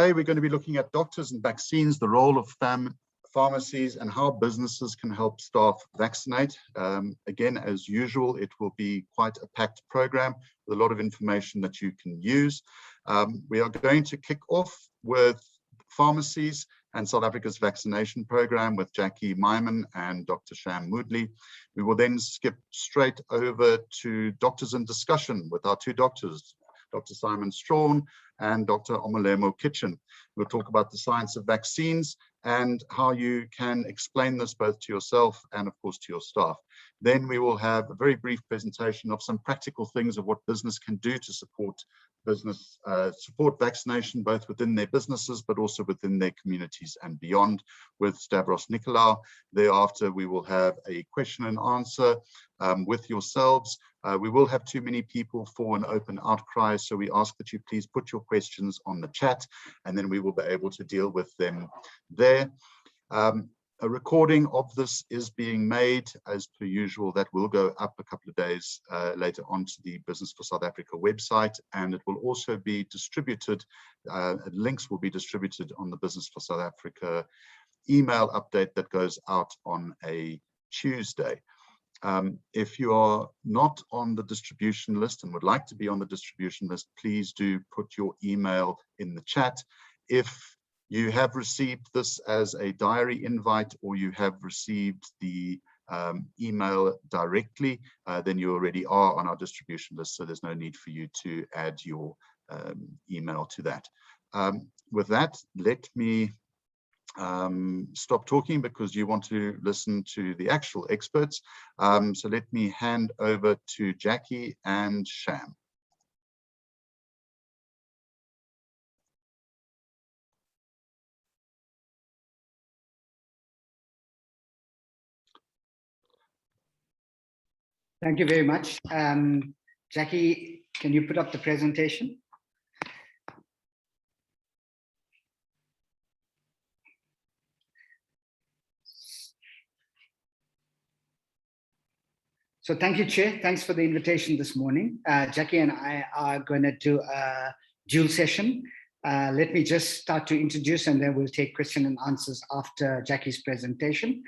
Today we're going to be looking at doctors and vaccines, the role of pharmacies, and how businesses can help staff vaccinate. Again, as usual, it will be quite a packed program with a lot of information that you can use. We are going to kick off with pharmacies and South Africa's vaccination program with Jackie Myman and Dr. Sham Moodley. We will then skip straight over to doctors in discussion with our two doctors, Dr. Simon Strawn and Dr. Omolemo Kitchen. We'll talk about the science of vaccines and how you can explain this both to yourself and of course to your staff. Then we will have a very brief presentation of some practical things of what business can do to support vaccination, both within their businesses, but also within their communities and beyond, with Stavros Nicolaou. Thereafter, we will have a question and answer with yourselves. We will have too many people for an open outcry, so we ask that you please put your questions on the chat, and then we will be able to deal with them there. A recording of this is being made as per usual. That will go up a couple of days later onto the Business for South Africa website, and it will also be distributed, links will be distributed on the Business for South Africa email update that goes out on a Tuesday. If you are not on the distribution list and would like to be on the distribution list, please do put your email in the chat. If you have received this as a diary invite or you have received the email directly, then you already are on our distribution list, so there's no need for you to add your email to that. With that, let me stop talking because you want to listen to the actual experts. So let me hand over to Jackie and Sham. Thank you very much. Jackie, can you put up the presentation? So thank you, Chair. Thanks for the invitation this morning. Jackie and I are going to do a dual session. Let me just start to introduce, and then we'll take question and answers after Jackie's presentation.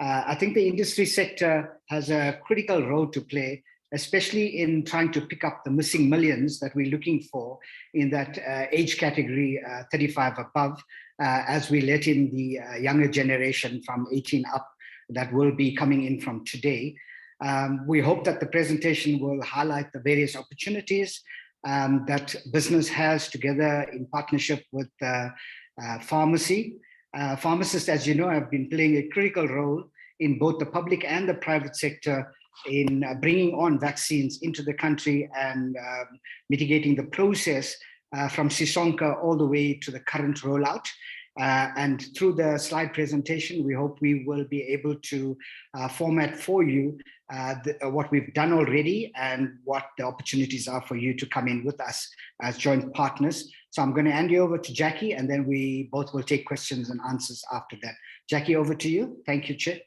I think the industry sector has a critical role to play, especially in trying to pick up the missing millions that we're looking for in that age category 35 above, as we let in the younger generation from 18 up that will be coming in from today. We hope that the presentation will highlight the various opportunities that business has together in partnership with pharmacy. Pharmacists, as you know, have been playing a critical role in both the public and the private sector in bringing on vaccines into the country and mitigating the process from Sisonke all the way to the current rollout. And through the slide presentation, we hope we will be able to format for you what we've done already and what the opportunities are for you to come in with us as joint partners. So I'm going to hand you over to Jackie, and then we both will take questions and answers after that. Jackie, over to you. Thank you, Chair.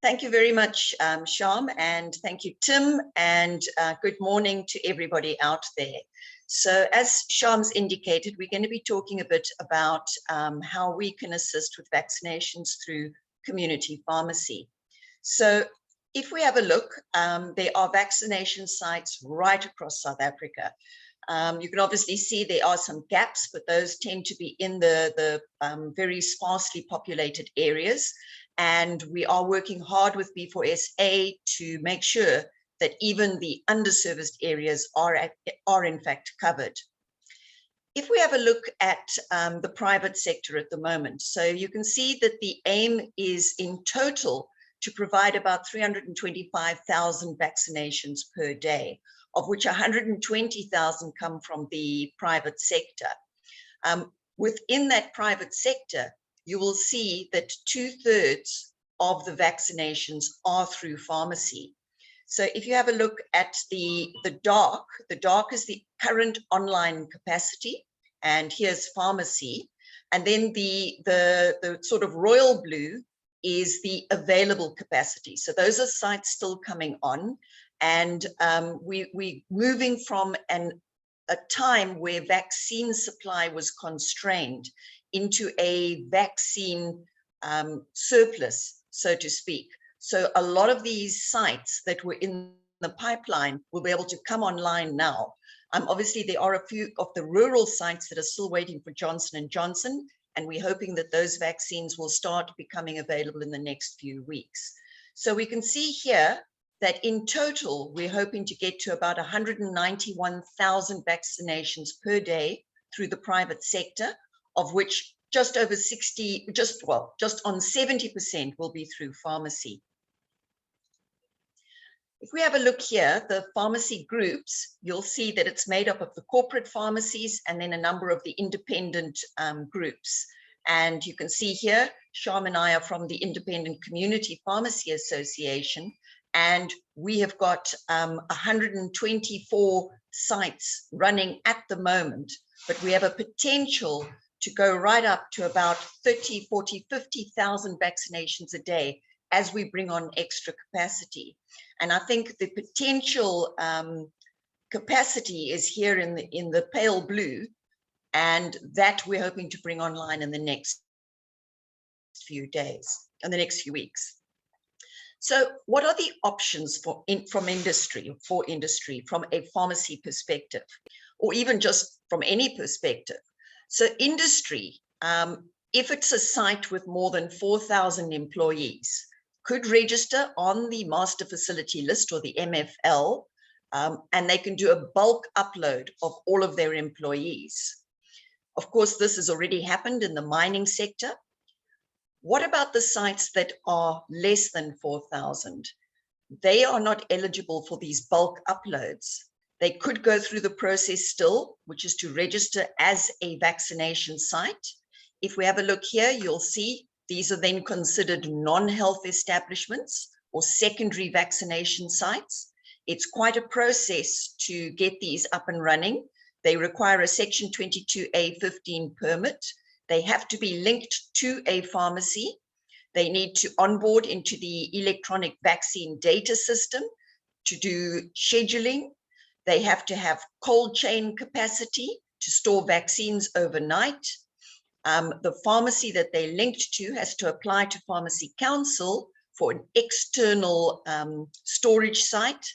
Thank you very much, Sham, and thank you, Tim, and good morning to everybody out there. So as Sham's indicated, we're going to be talking a bit about how we can assist with vaccinations through community pharmacy. So if we have a look, there are vaccination sites right across South Africa. You can obviously see there are some gaps, but those tend to be in the very sparsely populated areas. And we are working hard with B4SA to make sure that even the underserviced areas are in fact covered. If we have a look at the private sector at the moment, so you can see that the aim is in total to provide about 325,000 vaccinations per day, of which 120,000 come from the private sector. Within that private sector, you will see that 2/3 of the vaccinations are through pharmacy. So if you have a look at the dark is the current online capacity, and here's pharmacy. And then the sort of royal blue is the available capacity. So those are sites still coming on, and we're moving from an a time where vaccine supply was constrained into a vaccine surplus, so to speak. So a lot of these sites that were in the pipeline will be able to come online now. Obviously, there are a few of the rural sites that are still waiting for Johnson & Johnson, and we're hoping that those vaccines will start becoming available in the next few weeks. So we can see here that in total, we're hoping to get to about 191,000 vaccinations per day through the private sector, of which just over 60, just on 70% will be through pharmacy. If we have a look here, the pharmacy groups, you'll see that it's made up of the corporate pharmacies and then a number of the independent groups. And you can see here, Sham and I are from the Independent Community Pharmacy Association, and we have got 124 sites running at the moment, but we have a potential to go right up to about 30, 40, 50,000 vaccinations a day as we bring on extra capacity. And I think the potential capacity is here in the pale blue, and that we're hoping to bring online in the next few days, in the next few weeks. So what are the options for industry, from a pharmacy perspective, or even just from any perspective? So industry, if it's a site with more than 4,000 employees, could register on the master facility list or the MFL, and they can do a bulk upload of all of their employees. Of course, this has already happened in the mining sector. What about the sites that are less than 4,000? They are not eligible for these bulk uploads. They could go through the process still, which is to register as a vaccination site. If we have a look here, you'll see these are then considered non-health establishments or secondary vaccination sites. It's quite a process to get these up and running. They require a Section 22A15 permit. They have to be linked to a pharmacy. They need to onboard into the electronic vaccine data system to do scheduling. They have to have cold chain capacity to store vaccines overnight. The pharmacy that they're linked to has to apply to Pharmacy Council for an external storage site.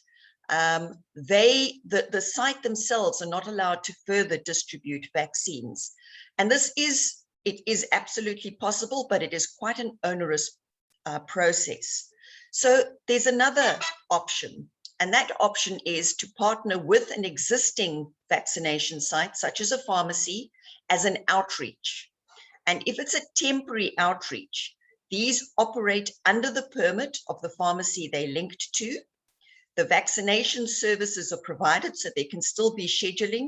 The site themselves are not allowed to further distribute vaccines. And it is absolutely possible, but it is quite an onerous process. So there's another option, and that option is to partner with an existing vaccination site, such as a pharmacy, as an outreach. And if it's a temporary outreach, these operate under the permit of the pharmacy they're linked to. The vaccination services are provided, so they can still be scheduling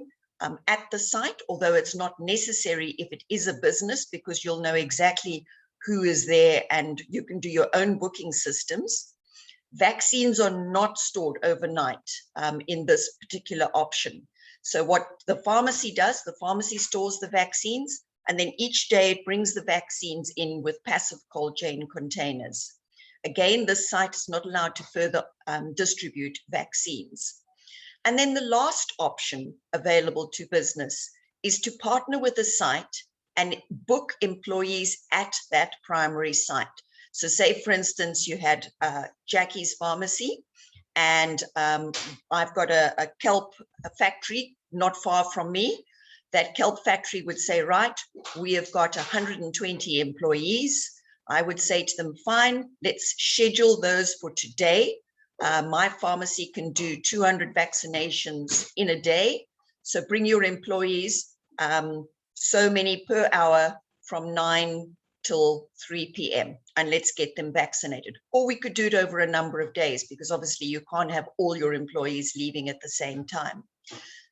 at the site, although it's not necessary if it is a business, because you'll know exactly who is there and you can do your own booking systems. Vaccines are not stored overnight in this particular option. So what the pharmacy does, the pharmacy stores the vaccines, and then each day it brings the vaccines in with passive cold chain containers. Again, this site is not allowed to further distribute vaccines. And then the last option available to business is to partner with a site and book employees at that primary site. So say, for instance, you had Jackie's Pharmacy, and I've got a kelp factory not far from me. That kelp factory would say, right, we have got 120 employees. I would say to them, fine, let's schedule those for today. My pharmacy can do 200 vaccinations in a day. So bring your employees, so many per hour from 9 till 3 p.m. and let's get them vaccinated. Or we could do it over a number of days, because obviously you can't have all your employees leaving at the same time.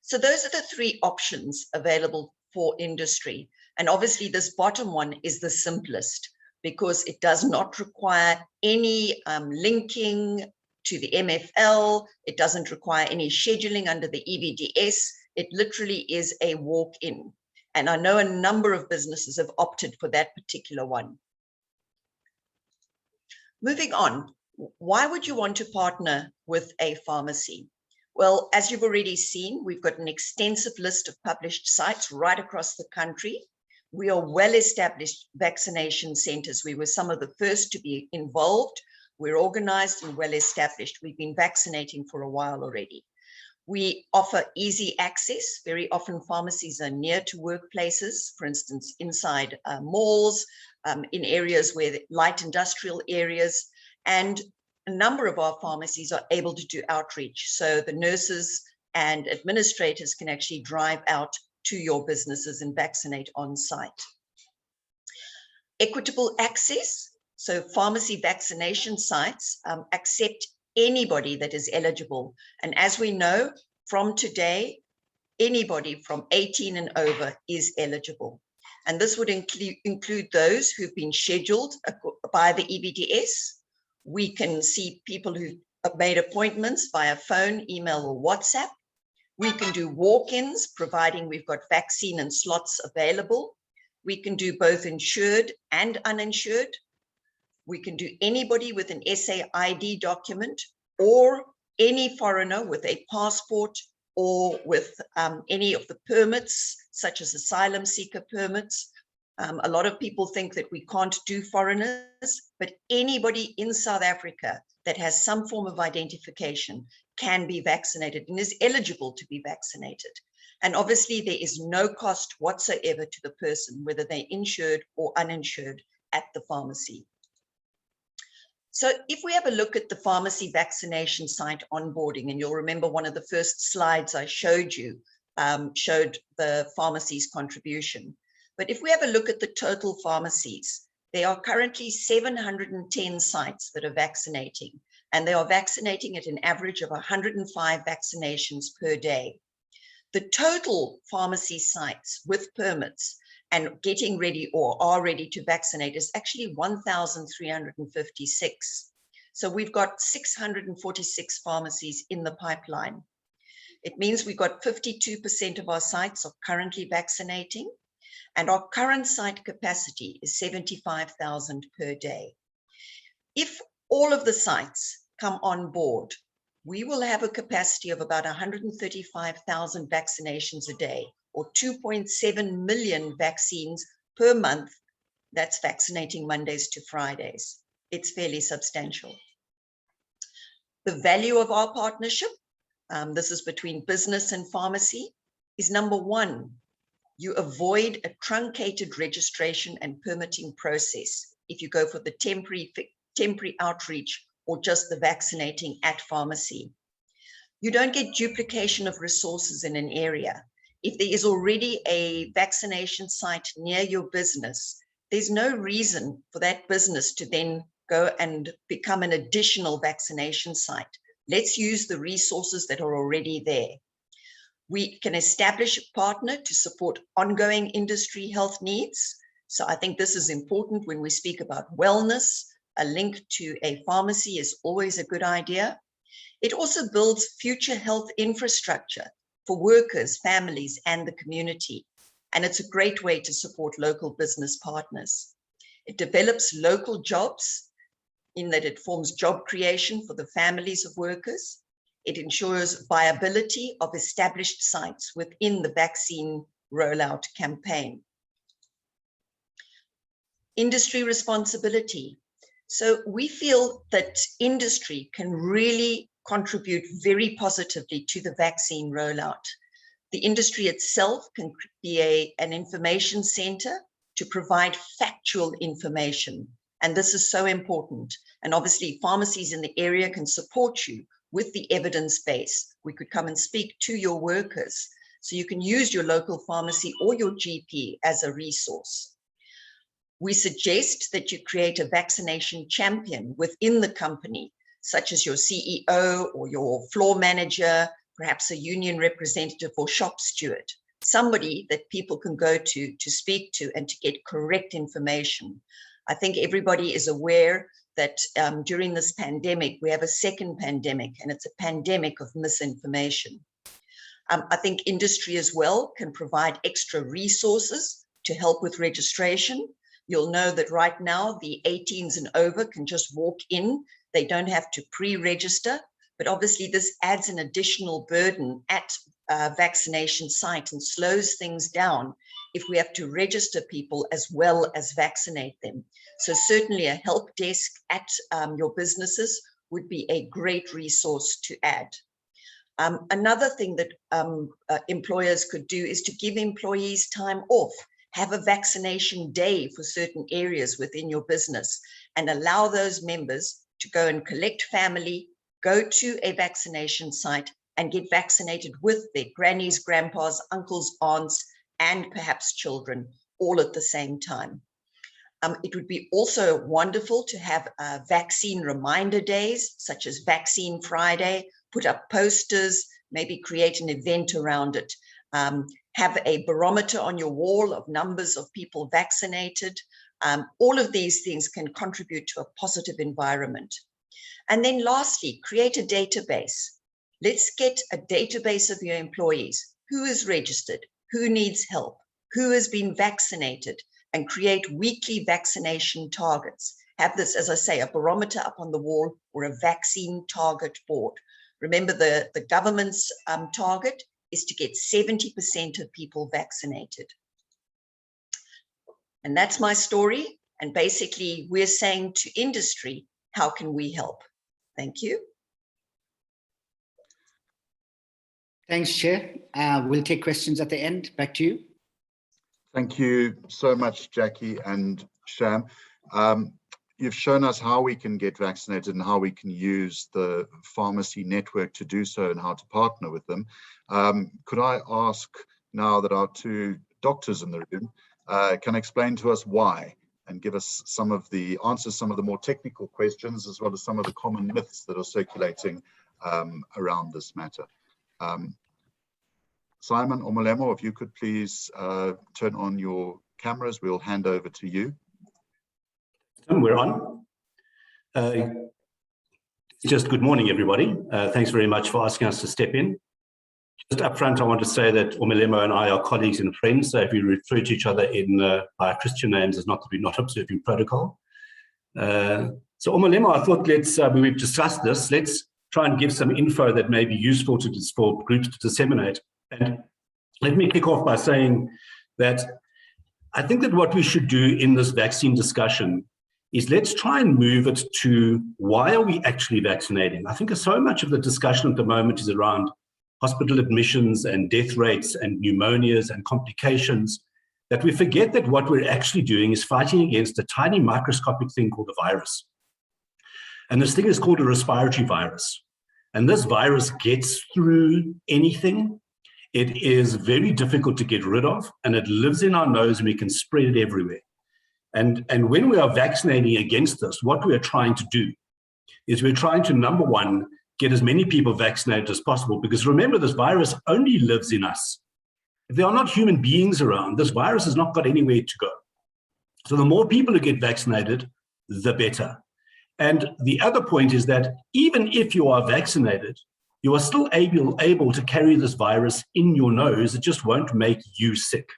So those are the three options available for industry. And obviously this bottom one is the simplest, because it does not require any linking to the MFL. It doesn't require any scheduling under the EVDS. It literally is a walk-in. And I know a number of businesses have opted for that particular one. Moving on, why would you want to partner with a pharmacy? Well, as you've already seen, we've got an extensive list of published sites right across the country. We are well-established vaccination centers. We were some of the first to be involved. We're organized and well-established. We've been vaccinating for a while already. We offer easy access. Very often pharmacies are near to workplaces, for instance, inside malls, in areas where light industrial areas, and a number of our pharmacies are able to do outreach. So the nurses and administrators can actually drive out to your businesses and vaccinate on site. Equitable access. So pharmacy vaccination sites accept anybody that is eligible. And as we know, from today, anybody from 18 and over is eligible. And this would include those who've been scheduled by the EBDS. We can see people who have made appointments via phone, email, or WhatsApp. We can do walk-ins, providing we've got vaccine and slots available. We can do both insured and uninsured. We can do anybody with an SAID document or any foreigner with a passport or with any of the permits, such as asylum seeker permits. A lot of people think that we can't do foreigners, but anybody in South Africa that has some form of identification can be vaccinated and is eligible to be vaccinated. And obviously there is no cost whatsoever to the person, whether they're insured or uninsured at the pharmacy. So if we have a look at the pharmacy vaccination site onboarding, and you'll remember one of the first slides I showed you showed the pharmacy's contribution. But if we have a look at the total pharmacies, there are currently 710 sites that are vaccinating, and they are vaccinating at an average of 105 vaccinations per day. The total pharmacy sites with permits and getting ready or are ready to vaccinate is actually 1,356. So we've got 646 pharmacies in the pipeline. It means we've got 52% of our sites are currently vaccinating, and our current site capacity is 75,000 per day. If all of the sites come on board, we will have a capacity of about 135,000 vaccinations a day, or 2.7 million vaccines per month. That's vaccinating Mondays to Fridays. It's fairly substantial. The value of our partnership, this is between business and pharmacy, is number one, you avoid a truncated registration and permitting process if you go for the temporary outreach or just the vaccinating at pharmacy. You don't get duplication of resources in an area. If there is already a vaccination site near your business, there's no reason for that business to then go and become an additional vaccination site. Let's use the resources that are already there. We can establish a partner to support ongoing industry health needs. So I think this is important when we speak about wellness. A link to a pharmacy is always a good idea. It also builds future health infrastructure for workers, families, and the community. And it's a great way to support local business partners. It develops local jobs in that it forms job creation for the families of workers. It ensures viability of established sites within the vaccine rollout campaign. Industry responsibility. So we feel that industry can really contribute very positively to the vaccine rollout. The industry itself can be an information center to provide factual information. And this is so important. And obviously pharmacies in the area can support you with the evidence base. We could come and speak to your workers. So you can use your local pharmacy or your GP as a resource. We suggest that you create a vaccination champion within the company, such as your CEO or your floor manager, perhaps a union representative or shop steward, somebody that people can go to speak to and to get correct information. I think everybody is aware that during this pandemic, we have a second pandemic, and it's a pandemic of misinformation. I think industry as well can provide extra resources to help with registration. You'll know that right now, the 18s and over can just walk in. They don't have to pre-register. But obviously this adds an additional burden at a vaccination site and slows things down if we have to register people as well as vaccinate them. So certainly a help desk at your businesses would be a great resource to add. Another thing that employers could do is to give employees time off, have a vaccination day for certain areas within your business, and allow those members to go and collect family, go to a vaccination site and get vaccinated with their grannies, grandpas, uncles, aunts, and perhaps children all at the same time. It would be also wonderful to have vaccine reminder days, such as Vaccine Friday, put up posters, maybe create an event around it, have a barometer on your wall of numbers of people vaccinated. All of these things can contribute to a positive environment. And then lastly, create a database. Let's get a database of your employees. Who is registered? Who needs help? Who has been vaccinated? And create weekly vaccination targets. Have this, as I say, a barometer up on the wall or a vaccine target board. Remember, the government's target is to get 70% of people vaccinated. And that's my story. And basically, we're saying to industry, how can we help? Thank you. Thanks, Chair. We'll take questions at the end. Back to you. Thank you so much, Jackie and Sham. You've shown us how we can get vaccinated and how we can use the pharmacy network to do so and how to partner with them. Could I ask now that our two doctors in the room can explain to us why and give us some of the answers, some of the more technical questions, as well as some of the common myths that are circulating around this matter. Simon or Molemo, if you could please turn on your cameras, we'll hand over to you. We're on. Just good morning, everybody. Thanks very much for asking us to step in. Just up front, I want to say that Molemo and I are colleagues and friends, so if we refer to each other in by Christian names, it's not that we're not observing protocol. So Molemo, I thought we've discussed this, let's try and give some info that may be useful for groups to disseminate. And let me kick off by saying that I think that what we should do in this vaccine discussion is let's try and move it to why are we actually vaccinating? I think so much of the discussion at the moment is around hospital admissions and death rates and pneumonias and complications, that we forget that what we're actually doing is fighting against a tiny microscopic thing called a virus. And this thing is called a respiratory virus. And this virus gets through anything. It is very difficult to get rid of, and it lives in our nose and we can spread it everywhere. And when we are vaccinating against this, what we are trying to do is we're trying to, number one, get as many people vaccinated as possible, because remember, this virus only lives in us. If there are not human beings around, this virus has not got anywhere to go. So the more people who get vaccinated, the better. And the other point is that even if you are vaccinated, you are still able to carry this virus in your nose. It just won't make you sick.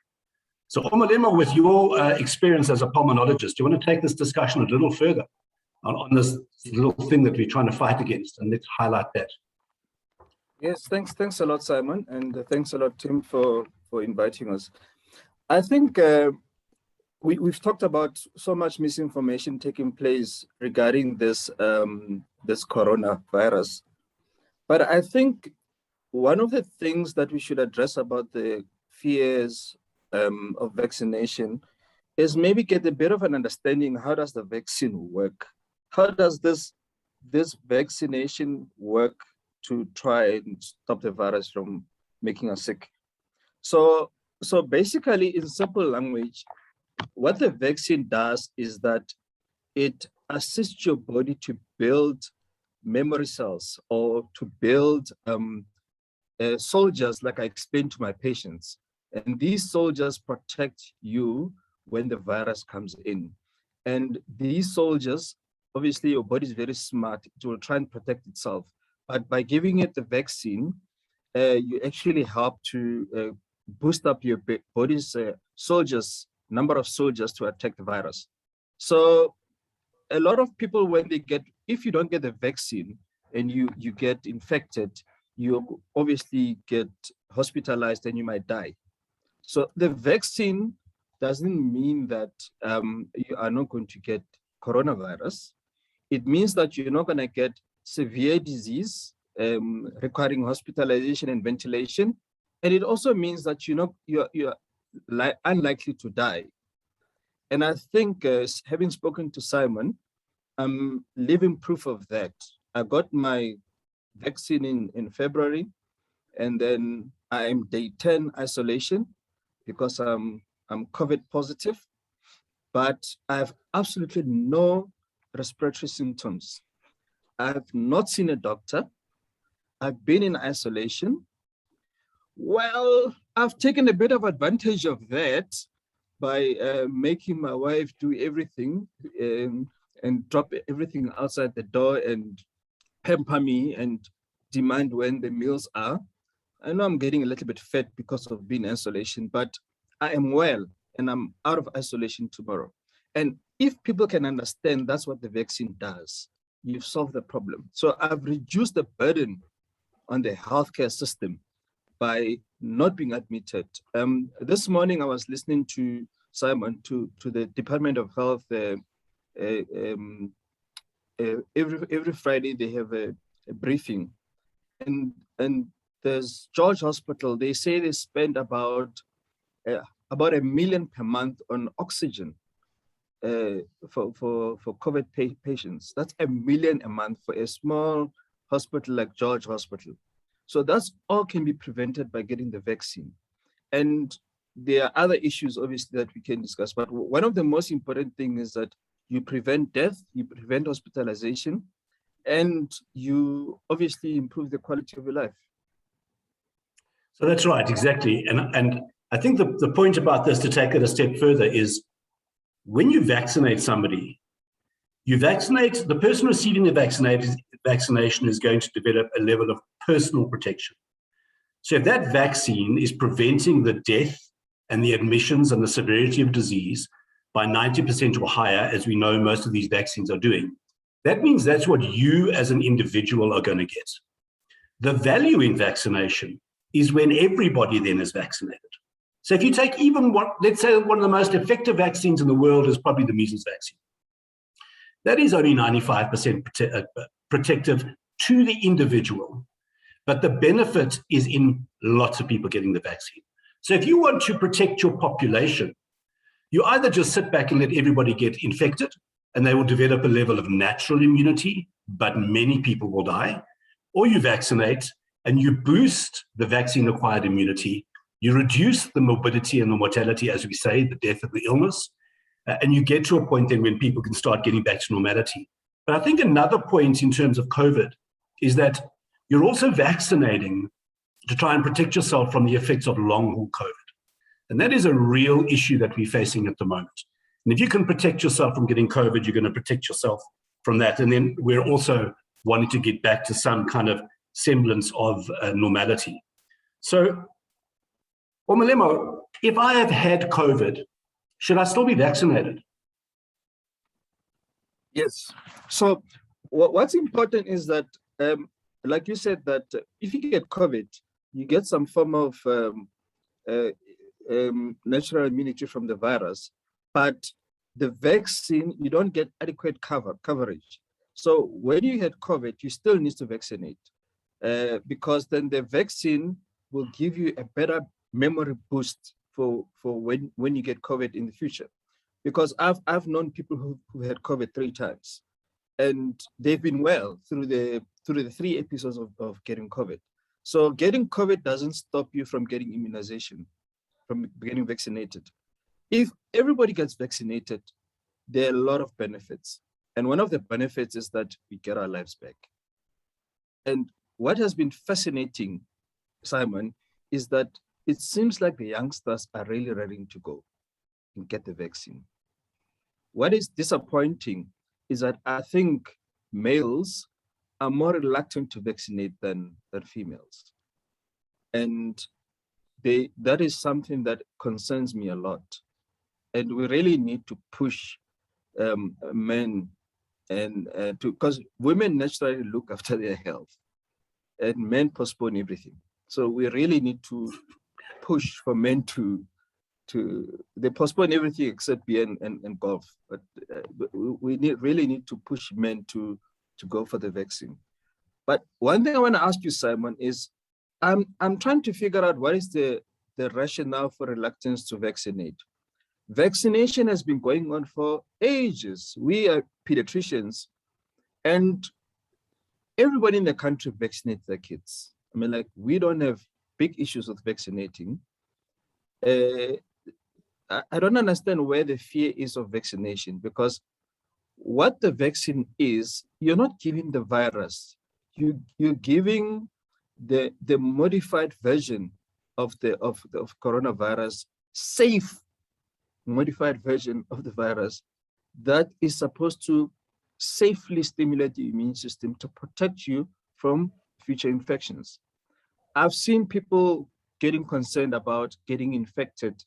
So Molemo, with your experience as a pulmonologist, do you want to take this discussion a little further on this little thing that we're trying to fight against? And let's highlight that. Yes, thanks a lot, Simon. And thanks a lot, Tim, for inviting us. I think we've talked about so much misinformation taking place regarding this, this coronavirus. But I think one of the things that we should address about the fears of vaccination is maybe get a bit of an understanding, how does the vaccine work? How does this vaccination work to try and stop the virus from making us sick? So basically, in simple language, what the vaccine does is that it assists your body to build memory cells or to build soldiers, like I explained to my patients. And these soldiers protect you when the virus comes in. And these soldiers, obviously your body is very smart, it will try and protect itself. But by giving it the vaccine, you actually help to boost up your body's number of soldiers to attack the virus. So a lot of people, when they get, if you don't get the vaccine, and you get infected, you obviously get hospitalized and you might die. So the vaccine doesn't mean that you are not going to get coronavirus. It means that you're not going to get severe disease requiring hospitalization and ventilation. And it also means that you're unlikely to die. And I think having spoken to Simon, I'm living proof of that. I got my vaccine in February, and then I'm day 10 isolation because I'm COVID positive, but I have absolutely no respiratory symptoms. I have not seen a doctor. I've been in isolation. Well, I've taken a bit of advantage of that by making my wife do everything and drop everything outside the door and pamper me and demand when the meals are. I know I'm getting a little bit fat because of being in isolation, but I am well and I'm out of isolation tomorrow. And if people can understand that's what the vaccine does, you've solved the problem. So I've reduced the burden on the healthcare system by not being admitted. This morning I was listening to Simon, to the Department of Health. Every Friday they have a briefing, and there's George Hospital. They say they spend about $1 million per month on oxygen for COVID patients. That's $1 million a month for a small hospital like George Hospital. So that's all can be prevented by getting the vaccine. And there are other issues, obviously, that we can discuss. But one of the most important things is that you prevent death, you prevent hospitalization, and you obviously improve the quality of your life. So that's right, exactly. And I think the point about this, to take it a step further, is when you vaccinate somebody, the person receiving the vaccination is going to develop a level of personal protection. So if that vaccine is preventing the death and the admissions and the severity of disease by 90% or higher, as we know most of these vaccines are doing, that means that's what you as an individual are going to get. The value in vaccination is when everybody then is vaccinated. So if you take even let's say one of the most effective vaccines in the world is probably the measles vaccine. That is only 95% protective to the individual, but the benefit is in lots of people getting the vaccine. So if you want to protect your population, you either just sit back and let everybody get infected, and they will develop a level of natural immunity, but many people will die, or you vaccinate and you boost the vaccine-acquired immunity, you reduce the morbidity and the mortality, as we say, the death of the illness, and you get to a point then when people can start getting back to normality. But I think another point in terms of COVID is that you're also vaccinating to try and protect yourself from the effects of long-haul COVID. And that is a real issue that we're facing at the moment. And if you can protect yourself from getting COVID, you're going to protect yourself from that. And then we're also wanting to get back to some kind of semblance of normality. So, Omalemo, if I have had COVID, should I still be vaccinated? Yes. So what's important is that, like you said, that if you get COVID, you get some form of natural immunity from the virus, but the vaccine, you don't get adequate coverage. So when you had COVID, you still need to vaccinate because then the vaccine will give you a better memory boost for when you get COVID in the future. Because I've known people who had COVID 3 times, and they've been well through the 3 episodes of getting COVID. So getting COVID doesn't stop you from getting immunization, from getting vaccinated. If everybody gets vaccinated, there are a lot of benefits. And one of the benefits is that we get our lives back. And what has been fascinating, Simon, is that it seems like the youngsters are really ready to go and get the vaccine. What is disappointing is that I think males are more reluctant to vaccinate than females. And that is something that concerns me a lot. And we really need to push men and because women naturally look after their health, and men postpone everything. So we really need to push for men to they postpone everything except beer and golf. But we really need to push men to go for the vaccine. But one thing I want to ask you, Simon, is I'm trying to figure out what is the rationale for reluctance to vaccinate. Vaccination has been going on for ages. We are pediatricians, and everybody in the country vaccinates their kids. I mean, like, we don't have big issues with vaccinating. I don't understand where the fear is of vaccination, because what the vaccine is, you're not giving the virus. You're giving the modified version of coronavirus, safe modified version of the virus that is supposed to safely stimulate the immune system to protect you from future infections. I've seen people getting concerned about getting infected,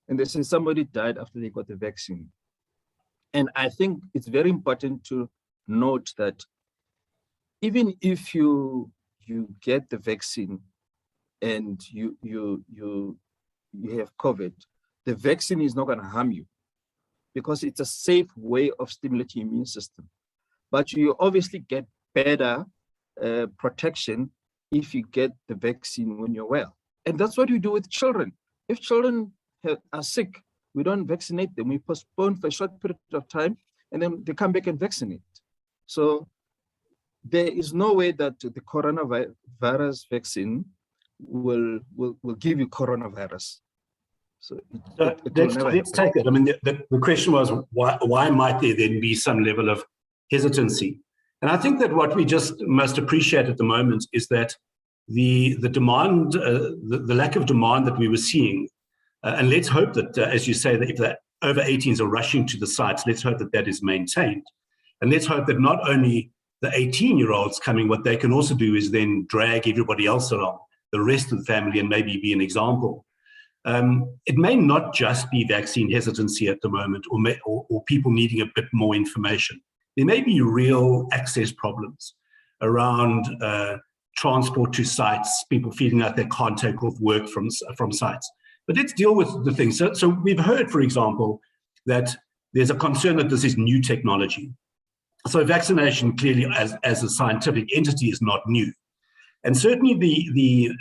and they say somebody died after they got the vaccine. And I think it's very important to note that even if you get the vaccine and you have COVID, the vaccine is not going to harm you because it's a safe way of stimulating your immune system. But you obviously get better protection if you get the vaccine when you're well. And that's what we do with children. If children are sick, we don't vaccinate them. We postpone for a short period of time, and then they come back and vaccinate. So there is no way that the coronavirus vaccine will give you coronavirus. So let's take it. I mean, the question was, why might there then be some level of hesitancy? And I think that what we just must appreciate at the moment is that the demand, the lack of demand that we were seeing, and let's hope that, as you say, that if the over 18s are rushing to the sites, let's hope that that is maintained. And let's hope that not only the 18-year-olds coming, what they can also do is then drag everybody else along, the rest of the family, and maybe be an example. It may not just be vaccine hesitancy at the moment, or people needing a bit more information. There may be real access problems around transport to sites, people feeling like they can't take off work from sites. But let's deal with the things. So we've heard, for example, that there's a concern that this is new technology. So vaccination clearly as a scientific entity is not new. And certainly the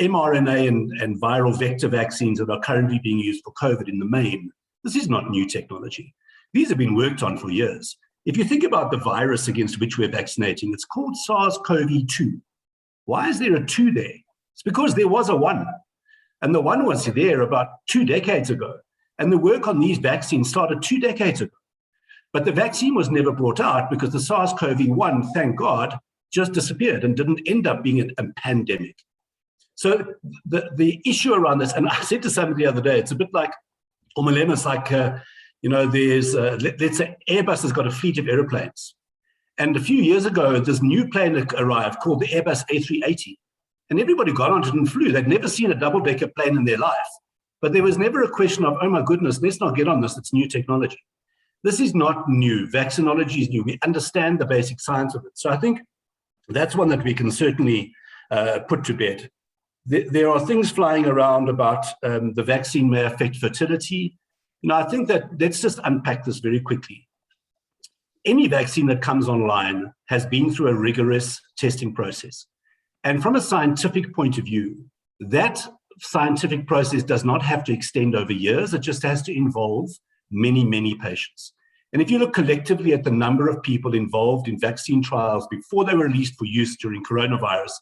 mRNA and viral vector vaccines that are currently being used for COVID in the main, this is not new technology. These have been worked on for years. If you think about the virus against which we're vaccinating, it's called SARS-CoV-2. Why is there a 2 there? It's because there was a 1. And the 1 was there about 2 decades ago. And the work on these vaccines started 2 decades ago. But the vaccine was never brought out because the SARS-CoV-1, thank God, just disappeared and didn't end up being a pandemic. So the issue around this, and I said to somebody the other day, it's a bit like, it's like, there's, let's say Airbus has got a fleet of airplanes. And a few years ago, this new plane arrived called the Airbus A380. And everybody got on it and flew. They'd never seen a double-decker plane in their life. But there was never a question of, oh my goodness, let's not get on this, it's new technology. This is not new. Vaccinology is new. We understand the basic science of it. So I think that's one that we can certainly put to bed. There are things flying around about the vaccine may affect fertility. I think that let's just unpack this very quickly. Any vaccine that comes online has been through a rigorous testing process. And from a scientific point of view, that scientific process does not have to extend over years. It just has to involve many, many patients. And if you look collectively at the number of people involved in vaccine trials before they were released for use during coronavirus,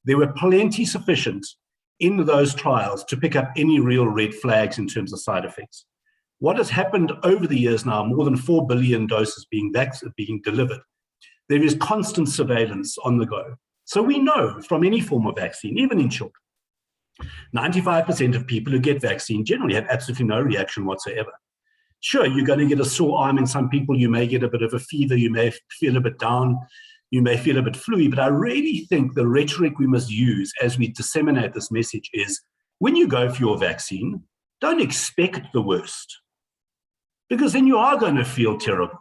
there were plenty sufficient in those trials to pick up any real red flags in terms of side effects. What has happened over the years now, more than 4 billion doses being delivered, there is constant surveillance on the go. So we know from any form of vaccine, even in children, 95% of people who get vaccine generally have absolutely no reaction whatsoever. Sure, you're going to get a sore arm in some people, you may get a bit of a fever, you may feel a bit down, you may feel a bit fluey, but I really think the rhetoric we must use as we disseminate this message is, when you go for your vaccine, don't expect the worst, because then you are going to feel terrible.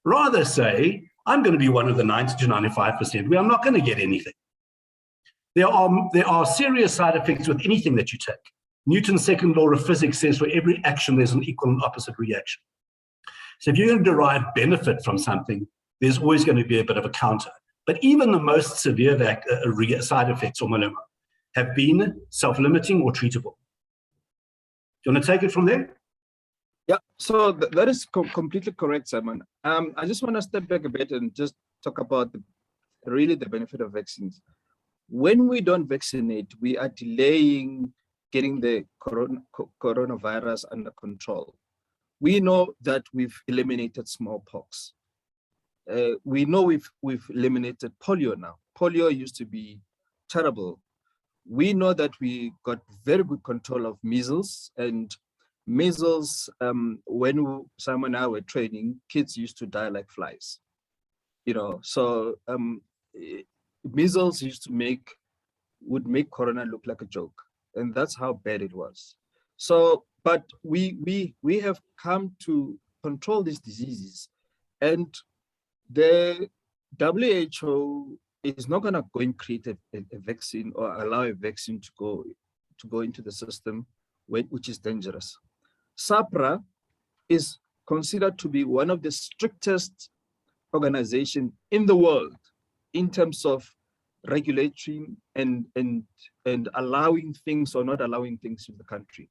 Rather say, I'm going to be one of the 90 to 95% where I'm not going to get anything. There are serious side effects with anything that you take. Newton's second law of physics says for every action, there's an equal and opposite reaction. So if you're going to derive benefit from something, there's always going to be a bit of a counter. But even the most severe side effects or melanoma have been self-limiting or treatable. Do you want to take it from there? Yeah, so that is completely correct, Simon. I just want to step back a bit and just talk about really the benefit of vaccines. When we don't vaccinate, we are delaying getting the coronavirus under control. We know that we've eliminated smallpox. We know we've eliminated polio now. Polio used to be terrible. We know that we got very good control of measles, and measles, when Simon and I were training, kids used to die like flies. So measles would make corona look like a joke, and that's how bad it was. So, but we have come to control these diseases, and the WHO is not going to go and create a vaccine or allow a vaccine to go into the system, which is dangerous. SAPRA is considered to be one of the strictest organizations in the world in terms of regulatory and allowing things or not allowing things in the country.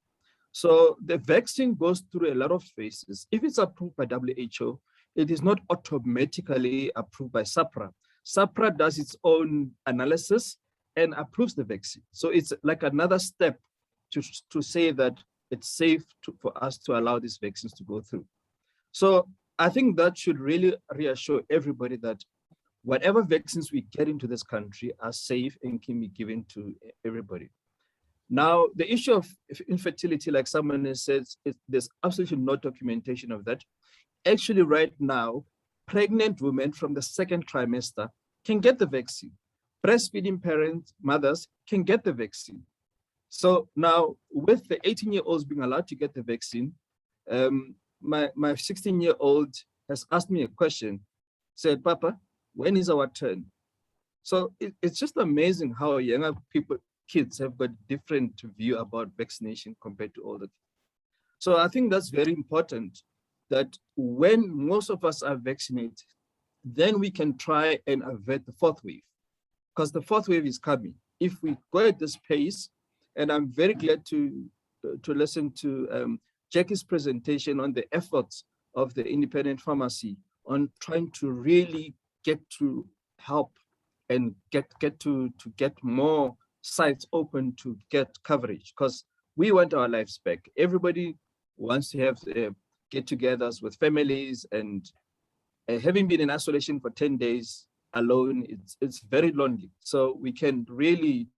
So the vaccine goes through a lot of phases. If it's approved by WHO, it is not automatically approved by SAPRA. SAPRA does its own analysis and approves the vaccine. So it's like another step to say that it's safe for us to allow these vaccines to go through. So I think that should really reassure everybody that whatever vaccines we get into this country are safe and can be given to everybody. Now, the issue of infertility, like someone has said, there's absolutely no documentation of that. Actually, right now, pregnant women from the second trimester can get the vaccine. Breastfeeding mothers can get the vaccine. So now, with the 18-year-olds being allowed to get the vaccine, my 16-year-old has asked me a question, said, "Papa, when is our turn?" So it's just amazing how younger kids have got different view about vaccination compared to older. So I think that's very important, that when most of us are vaccinated, then we can try and avert the fourth wave, because the fourth wave is coming. If we go at this pace, and I'm very glad to listen to Jackie's presentation on the efforts of the independent pharmacy on trying to really get to help and get more sites open to get coverage, because we want our lives back. Everybody wants to have get-togethers with families, and having been in isolation for 10 days alone, it's very lonely. So we can really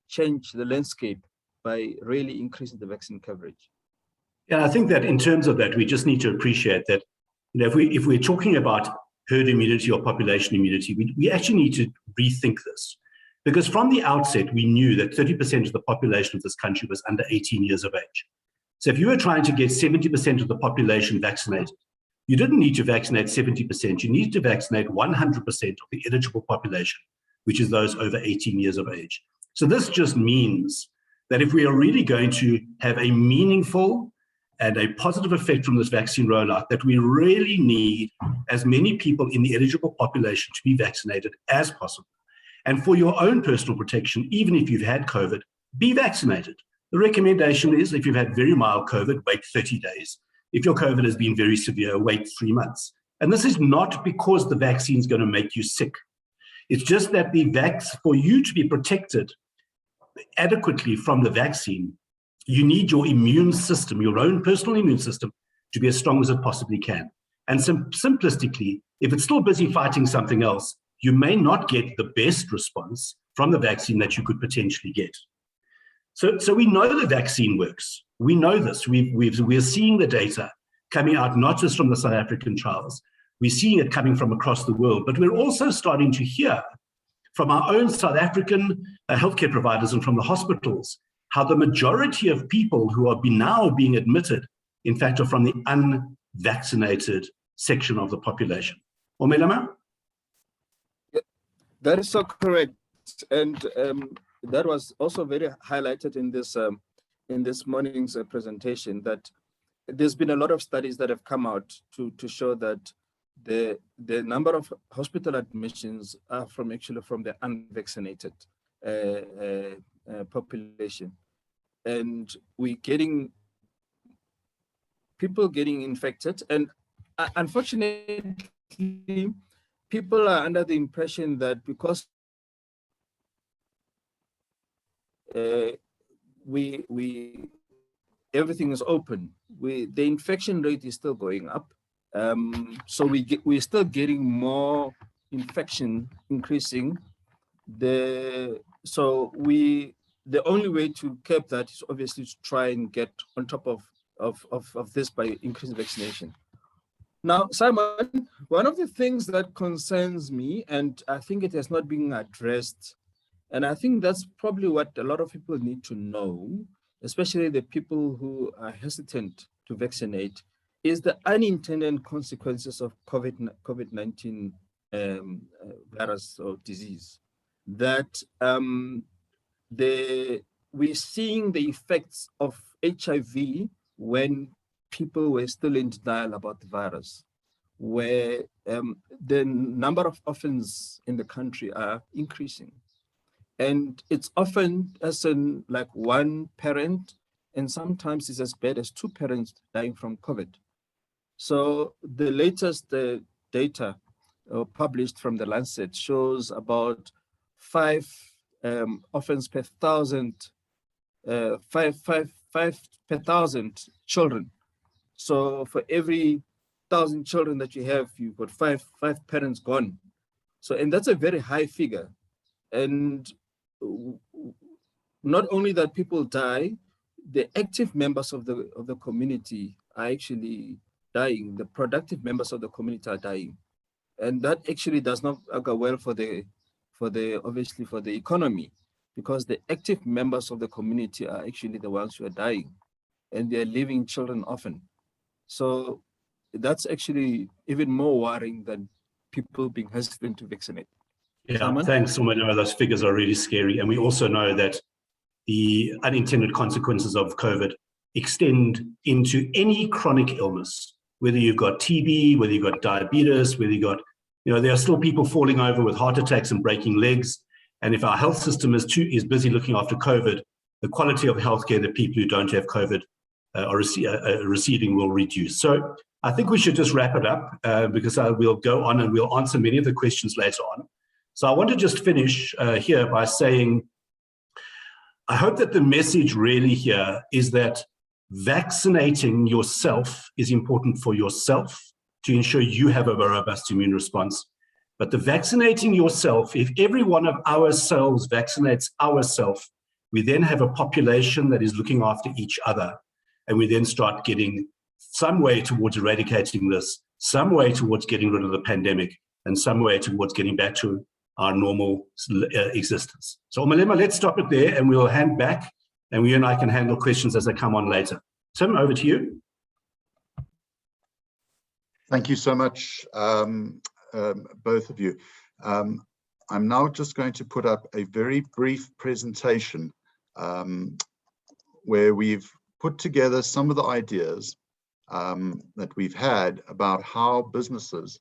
change the landscape by really increasing the vaccine coverage. Yeah, I think that in terms of that, we just need to appreciate that, if we're talking about herd immunity or population immunity, we actually need to rethink this. Because from the outset, we knew that 30% of the population of this country was under 18 years of age. So if you were trying to get 70% of the population vaccinated, you didn't need to vaccinate 70%, you needed to vaccinate 100% of the eligible population, which is those over 18 years of age. So this just means that if we are really going to have a meaningful and a positive effect from this vaccine rollout, that we really need as many people in the eligible population to be vaccinated as possible. And for your own personal protection, even if you've had COVID, be vaccinated. The recommendation is, if you've had very mild COVID, wait 30 days. If your COVID has been very severe, wait 3 months. And this is not because the vaccine is going to make you sick. It's just that for you to be protected adequately from the vaccine, you need your immune system, your own personal immune system, to be as strong as it possibly can. And simplistically, if it's still busy fighting something else, you may not get the best response from the vaccine that you could potentially get. So we know the vaccine works. We know this. We're seeing the data coming out, not just from the South African trials. We're seeing it coming from across the world, but we're also starting to hear from our own South African healthcare providers and from the hospitals how the majority of people who are now being admitted, in fact, are from the unvaccinated section of the population. Omelama? That is so correct, and that was also very highlighted in this morning's presentation. That there's been a lot of studies that have come out to show that the number of hospital admissions are from the unvaccinated population, and we're getting people getting infected, and unfortunately, people are under the impression that because everything is open, the infection rate is still going up. So we're still getting more infection increasing. The only way to curb that is obviously to try and get on top of this by increasing vaccination. Now, Simon, one of the things that concerns me, and I think it has not been addressed, and I think that's probably what a lot of people need to know, especially the people who are hesitant to vaccinate, is the unintended consequences of COVID-19 virus or disease. That we're seeing the effects of HIV when people were still in denial about the virus, where the number of orphans in the country are increasing. And it's often as in like one parent, and sometimes it's as bad as two parents dying from COVID. So the latest data published from the Lancet shows about 5 orphans per thousand, 5 per 1,000 children. So for every 1,000 children that you have, you've got five parents gone. So, and that's a very high figure. And not only that people die, the active members of the community are actually dying. The productive members of the community are dying. And that actually does not go well for the economy, because the active members of the community are actually the ones who are dying, and they're leaving children often. So that's actually even more worrying than people being hesitant to vaccinate. Yeah, Simon? Thanks, Umalema. Those figures are really scary. And we also know that the unintended consequences of COVID extend into any chronic illness, whether you've got TB, whether you've got diabetes, whether you've got, there are still people falling over with heart attacks and breaking legs. And if our health system is busy looking after COVID, the quality of healthcare that people who don't have COVID are receiving will reduce. So I think we should just wrap it up because we'll go on and we'll answer many of the questions later on. So I want to just finish here by saying, I hope that the message really here is that vaccinating yourself is important for yourself to ensure you have a robust immune response. But the vaccinating yourself, if every one of our cells vaccinates ourselves, we then have a population that is looking after each other. And we then start getting some way towards eradicating this, some way towards getting rid of the pandemic, and some way towards getting back to our normal existence. So Umalema, let's stop it there and we'll hand back and you and I can handle questions as they come on later. Tim, over to you. Thank you so much, both of you. I'm now just going to put up a very brief presentation where we've put together some of the ideas that we've had about how businesses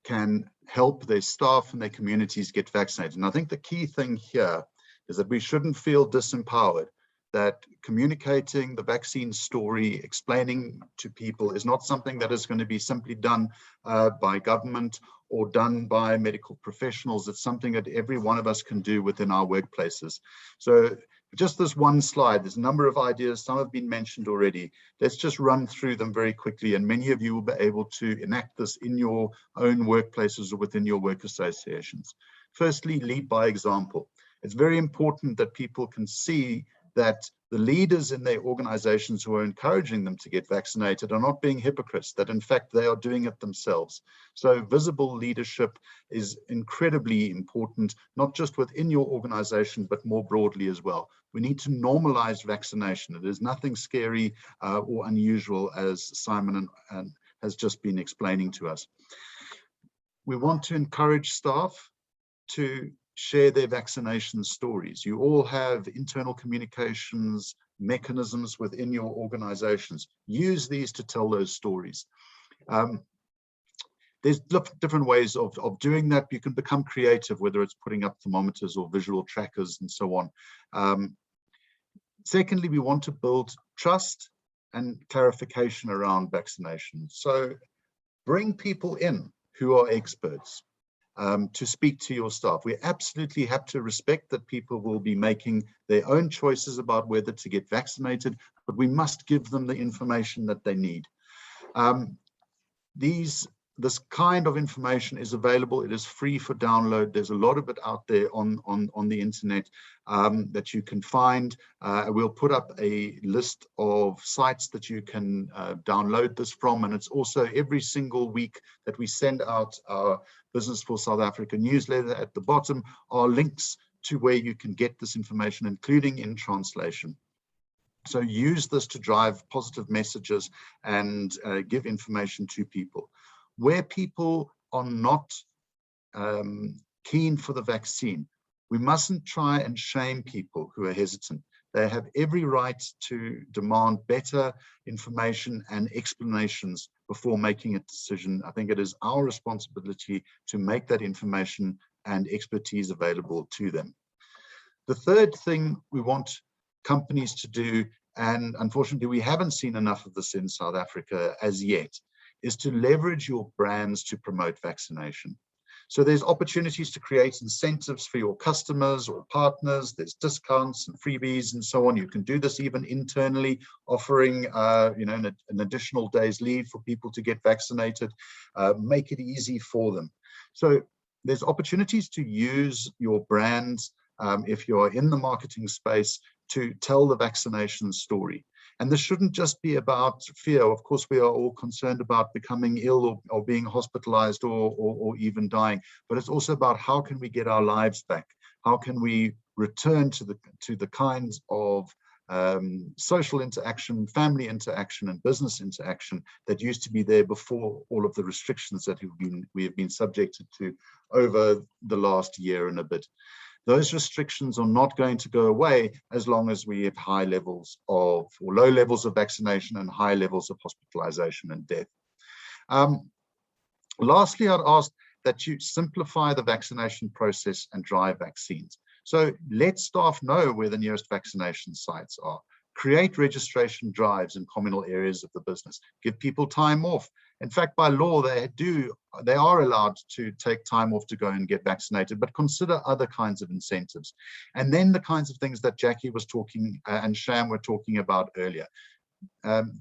can help their staff and their communities get vaccinated. And I think the key thing here is that we shouldn't feel disempowered, that communicating the vaccine story, explaining to people is not something that is going to be simply done by government or done by medical professionals. It's something that every one of us can do within our workplaces. So just this one slide, there's a number of ideas, some have been mentioned already. Let's just run through them very quickly, and many of you will be able to enact this in your own workplaces or within your work associations. Firstly, lead by example. It's very important that people can see that the leaders in their organizations who are encouraging them to get vaccinated are not being hypocrites, that in fact they are doing it themselves. So visible leadership is incredibly important, not just within your organization, but more broadly as well. We need to normalize vaccination. It is nothing scary or unusual, as Simon has just been explaining to us. We want to encourage staff to share their vaccination stories. You all have internal communications mechanisms within your organizations. Use these to tell those stories. There's different ways of doing that. You can become creative, whether it's putting up thermometers or visual trackers and so on. Secondly, we want to build trust and clarification around vaccination. So bring people in who are experts to speak to your staff. We absolutely have to respect that people will be making their own choices about whether to get vaccinated, but we must give them the information that they need. This kind of information is available. It is free for download. There's a lot of it out there on the internet that you can find. We'll put up a list of sites that you can download this from. And it's also every single week that we send out our Business for South Africa newsletter. At the bottom are links to where you can get this information, including in translation. So use this to drive positive messages and give information to people. Where people are not keen for the vaccine, we mustn't try and shame people who are hesitant. They have every right to demand better information and explanations before making a decision. I think it is our responsibility to make that information and expertise available to them. The third thing we want companies to do, and unfortunately we haven't seen enough of this in South Africa as yet, is to leverage your brands to promote vaccination. So there's opportunities to create incentives for your customers or partners. There's discounts and freebies and so on. You can do this even internally, offering an additional day's leave for people to get vaccinated. Make it easy for them. So there's opportunities to use your brands if you're in the marketing space to tell the vaccination story. And this shouldn't just be about fear. Of course, we are all concerned about becoming ill or being hospitalized or even dying, but it's also about how can we get our lives back? How can we return to the kinds of social interaction, family interaction, and business interaction that used to be there before all of the restrictions that we have been subjected to over the last year and a bit. Those restrictions are not going to go away as long as we have high levels of, or low levels of vaccination and high levels of hospitalization and death. Lastly, I'd ask that you simplify the vaccination process and drive vaccines. So let staff know where the nearest vaccination sites are. Create registration drives in communal areas of the business. Give people time off. In fact, by law, they are allowed to take time off to go and get vaccinated, but consider other kinds of incentives. And then the kinds of things that Jackie was talking and Sham were talking about earlier.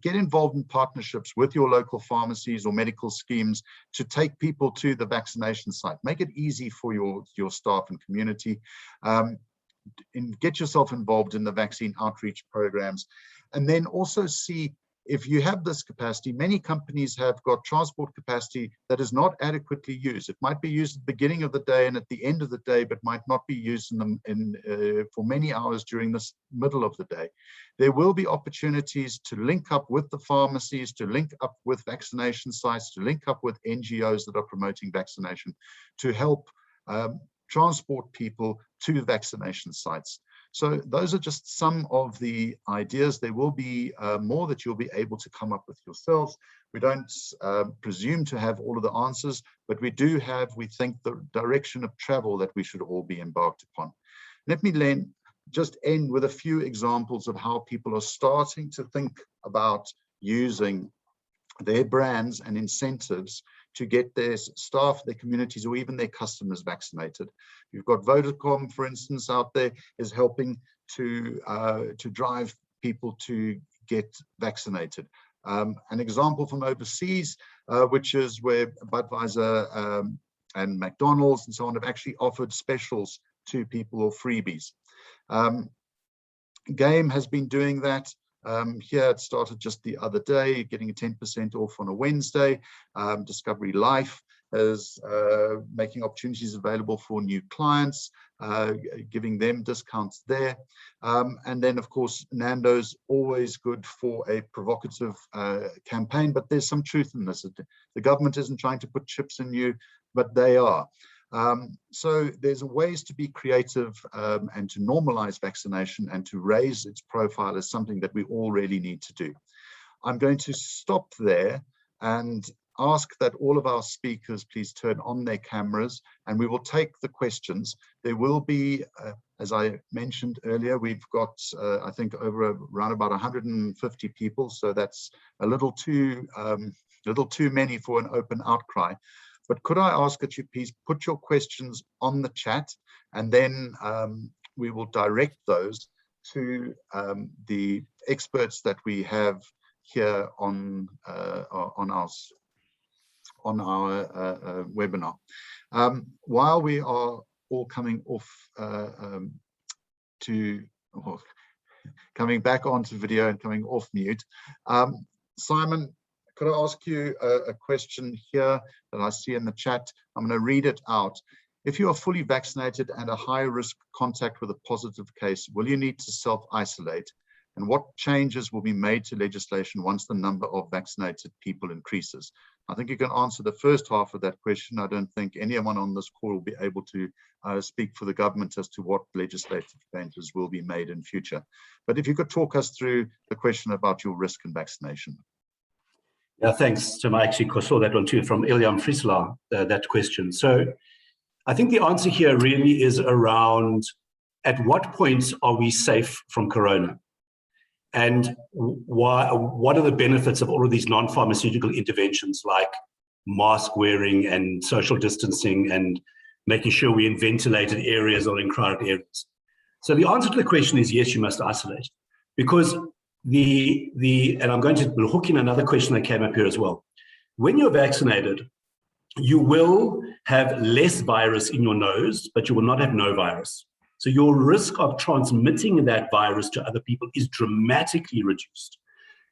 Get involved in partnerships with your local pharmacies or medical schemes to take people to the vaccination site. Make it easy for your staff and community. And get yourself involved in the vaccine outreach programs. And then also see, if you have this capacity, many companies have got transport capacity that is not adequately used. It might be used at the beginning of the day and at the end of the day, but might not be used for many hours during this middle of the day. There will be opportunities to link up with the pharmacies, to link up with vaccination sites, to link up with NGOs that are promoting vaccination, to help transport people to vaccination sites. So those are just some of the ideas. There will be more that you'll be able to come up with yourselves. We don't presume to have all of the answers, but we do have, we think, the direction of travel that we should all be embarked upon. Let me then just end with a few examples of how people are starting to think about using their brands and incentives to get their staff, their communities, or even their customers vaccinated. You've got Vodacom, for instance, out there is helping to drive people to get vaccinated. An example from overseas, which is where Budweiser and McDonald's and so on have actually offered specials to people or freebies. Game has been doing that. Here it started just the other day, getting a 10% off on a Wednesday. Discovery Life is making opportunities available for new clients, giving them discounts there. And then, of course, Nando's, always good for a provocative campaign, but there's some truth in this. The government isn't trying to put chips in you, but they are. So there's ways to be creative and to normalize vaccination and to raise its profile as something that we all really need to do. I'm going to stop there and ask that all of our speakers please turn on their cameras, and we will take the questions. There will be, as I mentioned earlier, we've got, I think, around about 150 people, so that's a little too many for an open outcry. But could I ask that you please put your questions on the chat, and then we will direct those to the experts that we have here on our webinar. While we are all coming off coming back onto video and coming off mute, Simon, could I ask you a question here that I see in the chat? I'm going to read it out. If you are fully vaccinated and a high-risk contact with a positive case, will you need to self-isolate? And what changes will be made to legislation once the number of vaccinated people increases? I think you can answer the first half of that question. I don't think anyone on this call will be able to speak for the government as to what legislative changes will be made in future. But if you could talk us through the question about your risk and vaccination. Yeah, thanks, Tim. I actually saw that one too from Ilham Friesler, that question. So I think the answer here really is around at what point are we safe from corona? And what are the benefits of all of these non-pharmaceutical interventions like mask wearing and social distancing and making sure we're in ventilated areas or in crowded areas? So the answer to the question is yes, you must isolate, because and I'm going to hook in another question that came up here as well. When you're vaccinated, you will have less virus in your nose, but you will not have no virus. So your risk of transmitting that virus to other people is dramatically reduced,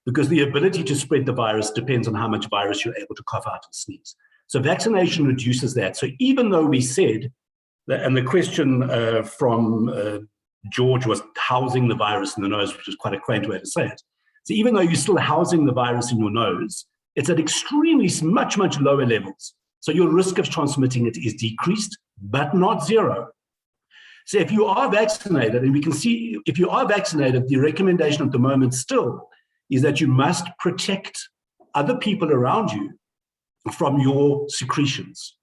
because the ability to spread the virus depends on how much virus you're able to cough out and sneeze. So vaccination reduces that. So even though we said that, and the question from George was housing the virus in the nose, which is quite a quaint way to say it. So even though you're still housing the virus in your nose, it's at extremely much lower levels. So your risk of transmitting it is decreased, but not zero. So if you are vaccinated, and we can see if you are vaccinated, the recommendation at the moment still is that you must protect other people around you from your secretions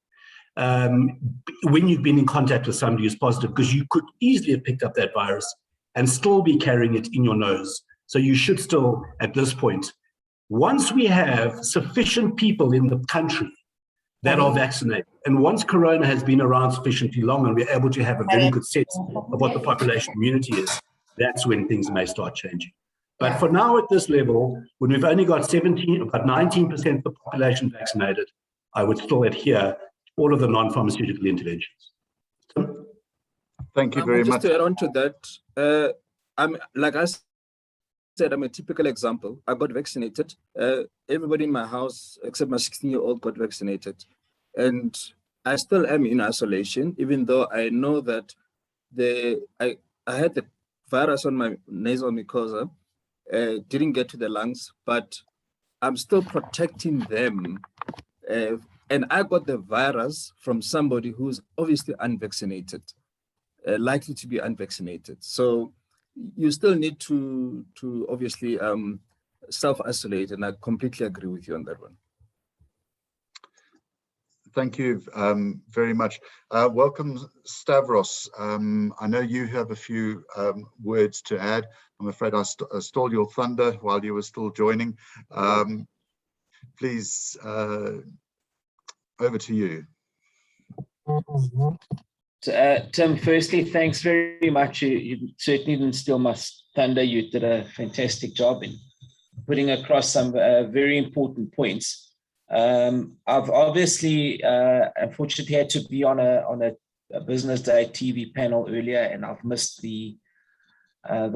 when you've been in contact with somebody who's positive, because you could easily have picked up that virus and still be carrying it in your nose. So you should still, at this point, once we have sufficient people in the country that are vaccinated, and once corona has been around sufficiently long and we're able to have a very good sense of what the population immunity is, that's when things may start changing. But for now, at this level, when we've only got about 19% of the population vaccinated, I would still adhere all of the non-pharmaceutical interventions. Thank you very much. Just to add on to that, I'm like I said, I'm a typical example. I got vaccinated. Everybody in my house, except my 16-year-old, got vaccinated. And I still am in isolation, even though I know that I had the virus on my nasal mucosa, didn't get to the lungs, but I'm still protecting them. And I got the virus from somebody who's obviously unvaccinated, likely to be unvaccinated. So you still need to obviously self-isolate, and I completely agree with you on that one. Thank you very much. Welcome, Stavros. I know you have a few words to add. I'm afraid I stole your thunder while you were still joining. Please, over to you. Tim, firstly, thanks very much. You certainly didn't steal my thunder. You did a fantastic job in putting across some very important points. I've obviously, unfortunately, had to be on a Business Day TV panel earlier, and I've missed the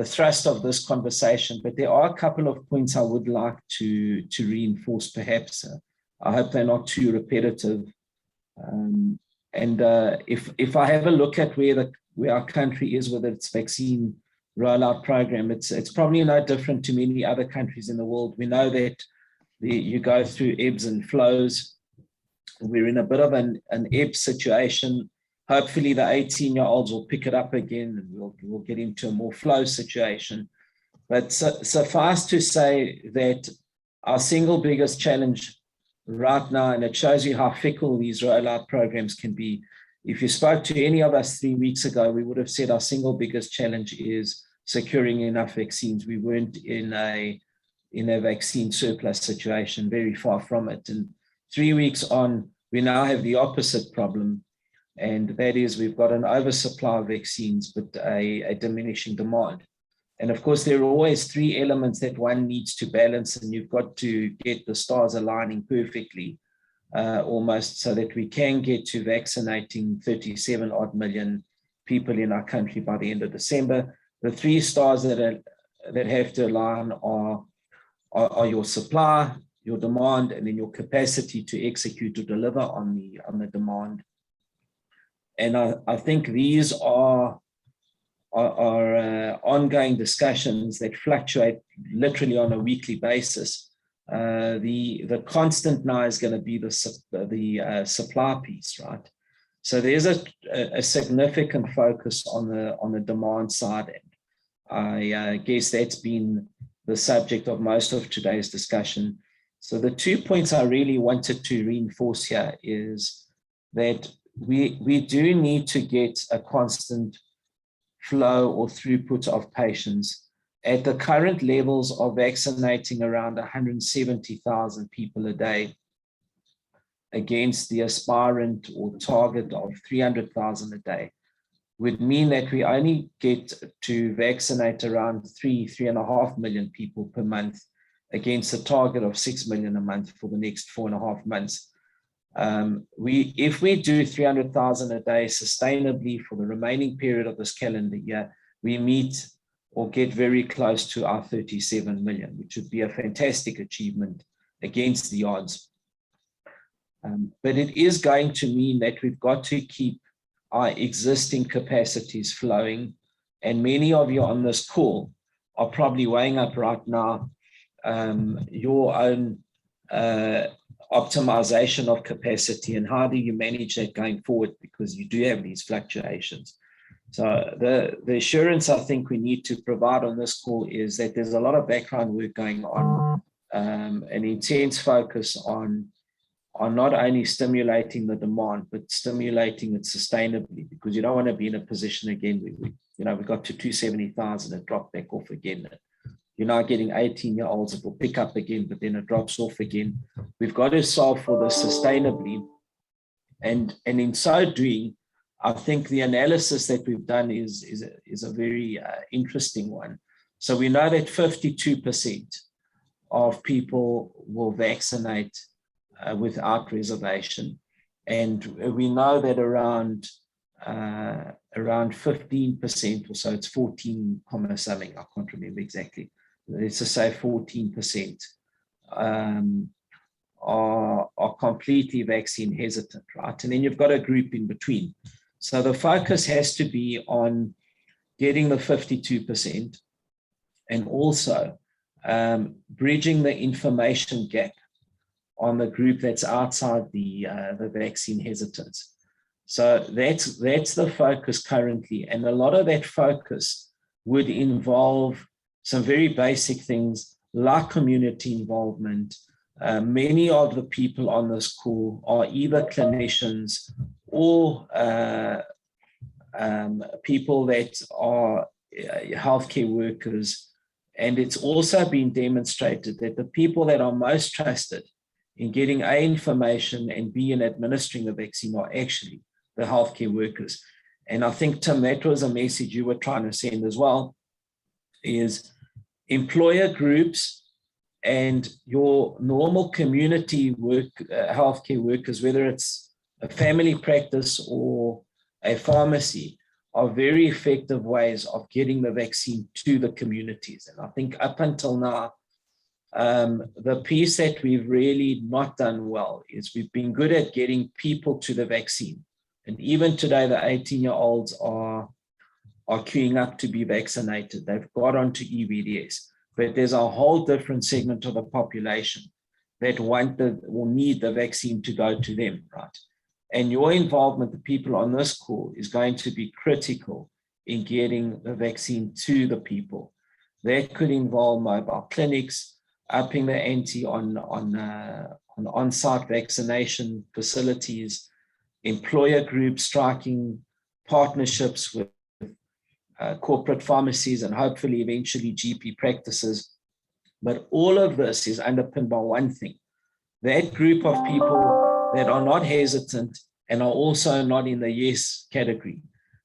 thrust of this conversation. But there are a couple of points I would like to reinforce, perhaps. I hope they're not too repetitive. And if I have a look at where our country is with its vaccine rollout program, it's probably no different to many other countries in the world. We know that you go through ebbs and flows. We're in a bit of an ebb situation Hopefully the 18-year-olds will pick it up again and we'll get into a more flow situation. But suffice to say that our single biggest challenge right now, and it shows you how fickle these rollout programs can be. If you spoke to any of us 3 weeks ago, we would have said our single biggest challenge is securing enough vaccines. We weren't in a vaccine surplus situation, very far from it. And 3 weeks on, we now have the opposite problem. And that is we've got an oversupply of vaccines, but a diminishing demand. And of course, there are always three elements that one needs to balance, and you've got to get the stars aligning perfectly, almost, so that we can get to vaccinating 37 odd million people in our country by the end of December. The three stars that have to align are your supply, your demand, and then your capacity to execute or deliver on the demand. And I think these are ongoing discussions that fluctuate literally on a weekly basis. The constant now is going to be the supply piece, right? So there's a significant focus on the demand side, and I guess that's been the subject of most of today's discussion. So the 2 points I really wanted to reinforce here is that we do need to get a constant flow or throughput of patients. At the current levels of vaccinating around 170,000 people a day against the aspirant or target of 300,000 a day would mean that we only get to vaccinate around 3.5 million people per month against a target of 6 million a month for the next 4.5 months. If we do 300,000 a day sustainably for the remaining period of this calendar year, we meet or get very close to our 37 million, which would be a fantastic achievement against the odds. But it is going to mean that we've got to keep our existing capacities flowing. And many of you on this call are probably weighing up right now your own optimization of capacity and how do you manage that going forward, because you do have these fluctuations. So the assurance I think we need to provide on this call is that there's a lot of background work going on, an intense focus on not only stimulating the demand, but stimulating it sustainably, because you don't want to be in a position again where we got to 270,000 and dropped back off again. You're now getting 18-year-olds that will pick up again, but then it drops off again. We've got to solve for this sustainably. And in so doing, I think the analysis that we've done is a very interesting one. So we know that 52% of people will vaccinate without reservation. And we know that around 15% or so, it's 14 comma something, I can't remember exactly. Let's just say 14% are completely vaccine hesitant, right? And then you've got a group in between. So the focus has to be on getting the 52% and also bridging the information gap on the group that's outside the vaccine hesitance. So that's the focus currently. And a lot of that focus would involve some very basic things like community involvement. Many of the people on this call are either clinicians or people that are healthcare workers. And it's also been demonstrated that the people that are most trusted in getting A, information, and B, in administering the vaccine are actually the healthcare workers. And I think, Tim, that was a message you were trying to send as well, is employer groups and your normal community work, healthcare workers, whether it's a family practice or a pharmacy, are very effective ways of getting the vaccine to the communities. And I think up until now, the piece that we've really not done well is we've been good at getting people to the vaccine. And even today, the 18-year-olds are queuing up to be vaccinated. They've got onto EVDS, but there's a whole different segment of the population that want will need the vaccine to go to them, right? And your involvement, the people on this call, is going to be critical in getting the vaccine to the people. That could involve mobile clinics, upping the ante on on-site vaccination facilities, employer groups striking partnerships with corporate pharmacies and hopefully eventually GP practices. But all of this is underpinned by one thing: that group of people that are not hesitant and are also not in the yes category.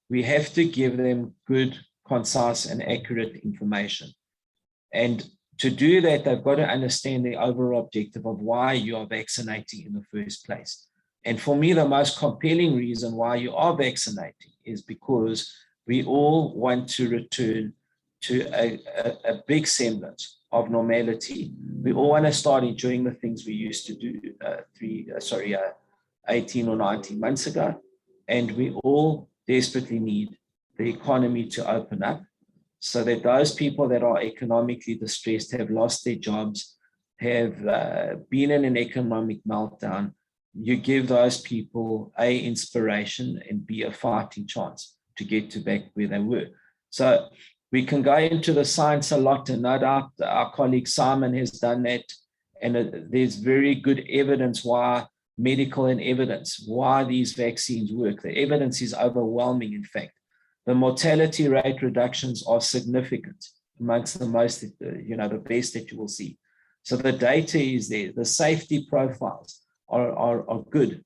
We have to give them good, concise, and accurate information. And to do that, they've got to understand the overall objective of why you are vaccinating in the first place. And for me, the most compelling reason why you are vaccinating is because we all want to return to a big semblance of normality. We all want to start enjoying the things we used to do 18 or 19 months ago. And we all desperately need the economy to open up so that those people that are economically distressed, have lost their jobs, have been in an economic meltdown, you give those people A, inspiration, and B, a fighting chance to get to back where they were. So we can go into the science a lot, and no doubt our colleague Simon has done that. And there's very good evidence why, medical and evidence, why these vaccines work. The evidence is overwhelming, in fact. The mortality rate reductions are significant, amongst the most, the best that you will see. So the data is there. The safety profiles are good.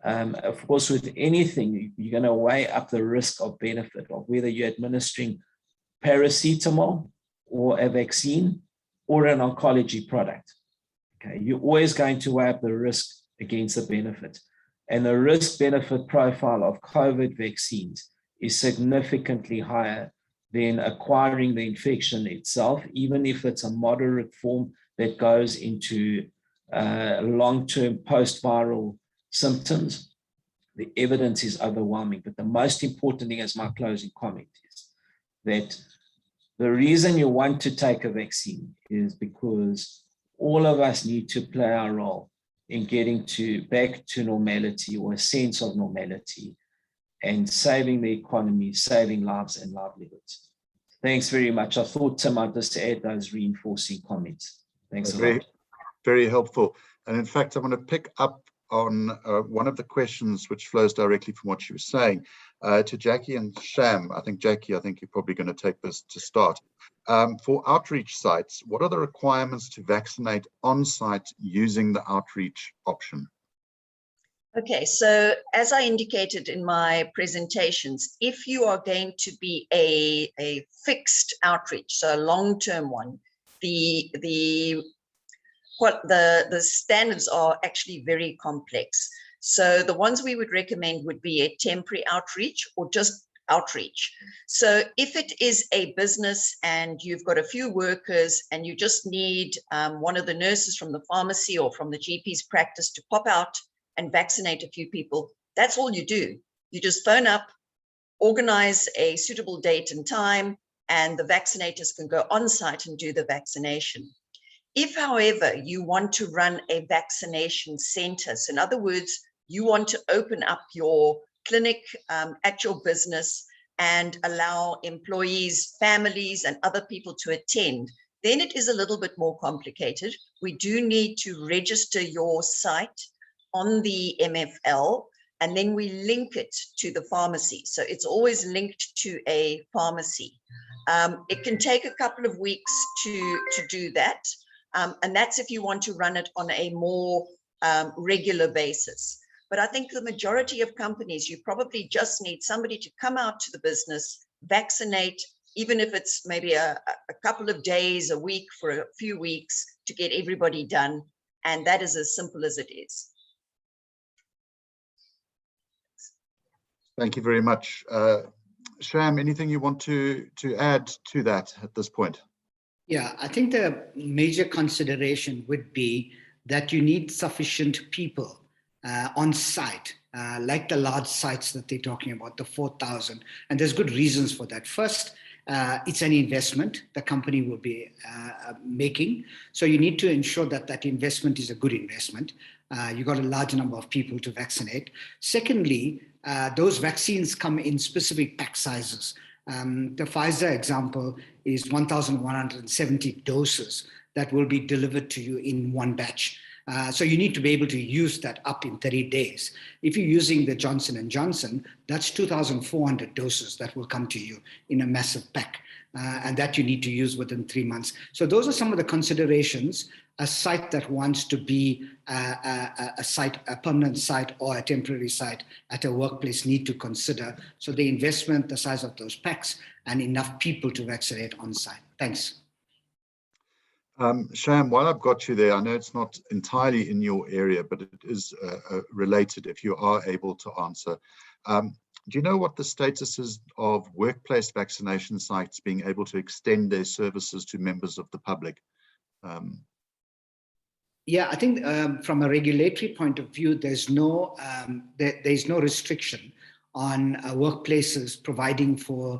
Of course, with anything, you're going to weigh up the risk of benefit of whether you're administering paracetamol or a vaccine or an oncology product. Okay, you're always going to weigh up the risk against the benefit. And the risk-benefit profile of COVID vaccines is significantly higher than acquiring the infection itself, even if it's a moderate form that goes into long-term post-viral symptoms. The evidence is overwhelming. But the most important thing, as my closing comment, is that the reason you want to take a vaccine is because all of us need to play our role in getting back to normality, or a sense of normality, and saving the economy, saving lives and livelihoods. Thanks very much. I thought, Tim, I'd just add those reinforcing comments. Thanks a lot. Very helpful. And in fact, I want to pick up on one of the questions which flows directly from what you were saying to Jackie and Sham. I think, Jackie, you're probably going to take this to start. For outreach sites, what are the requirements to vaccinate on-site using the outreach option? Okay, so as I indicated in my presentations, if you are going to be a fixed outreach, so a long-term one, the standards are actually very complex. So the ones we would recommend would be a temporary outreach or just outreach. So if it is a business and you've got a few workers and you just need one of the nurses from the pharmacy or from the GP's practice to pop out and vaccinate a few people, that's all you do. You just phone up, organize a suitable date and time, and the vaccinators can go on site and do the vaccination. If, however, you want to run a vaccination center, so in other words, you want to open up your clinic at your business and allow employees, families, and other people to attend, then it is a little bit more complicated. We do need to register your site on the MFL, and then we link it to the pharmacy. So it's always linked to a pharmacy. It can take a couple of weeks to do that. And that's if you want to run it on a more regular basis. But I think the majority of companies, you probably just need somebody to come out to the business, vaccinate, even if it's maybe a couple of days, a week, for a few weeks, to get everybody done. And that is as simple as it is. Thank you very much. Sham, anything you want to add to that at this point? Yeah, I think the major consideration would be that you need sufficient people on site, like the large sites that they're talking about, the 4,000. And there's good reasons for that. First, it's an investment the company will be making. So you need to ensure that that investment is a good investment. You've got a large number of people to vaccinate. Secondly, those vaccines come in specific pack sizes. The Pfizer example is 1,170 doses that will be delivered to you in one batch. So you need to be able to use that up in 30 days. If you're using the Johnson & Johnson, that's 2,400 doses that will come to you in a massive pack. And that you need to use within 3 months. So those are some of the considerations a site that wants to be a permanent site or a temporary site at a workplace need to consider. So the investment, the size of those packs, and enough people to vaccinate on site. Thanks. Sham, while I've got you there, I know it's not entirely in your area, but it is related if you are able to answer. Do you know what the status is of workplace vaccination sites being able to extend their services to members of the public? Yeah, I think from a regulatory point of view, there's no restriction on workplaces providing for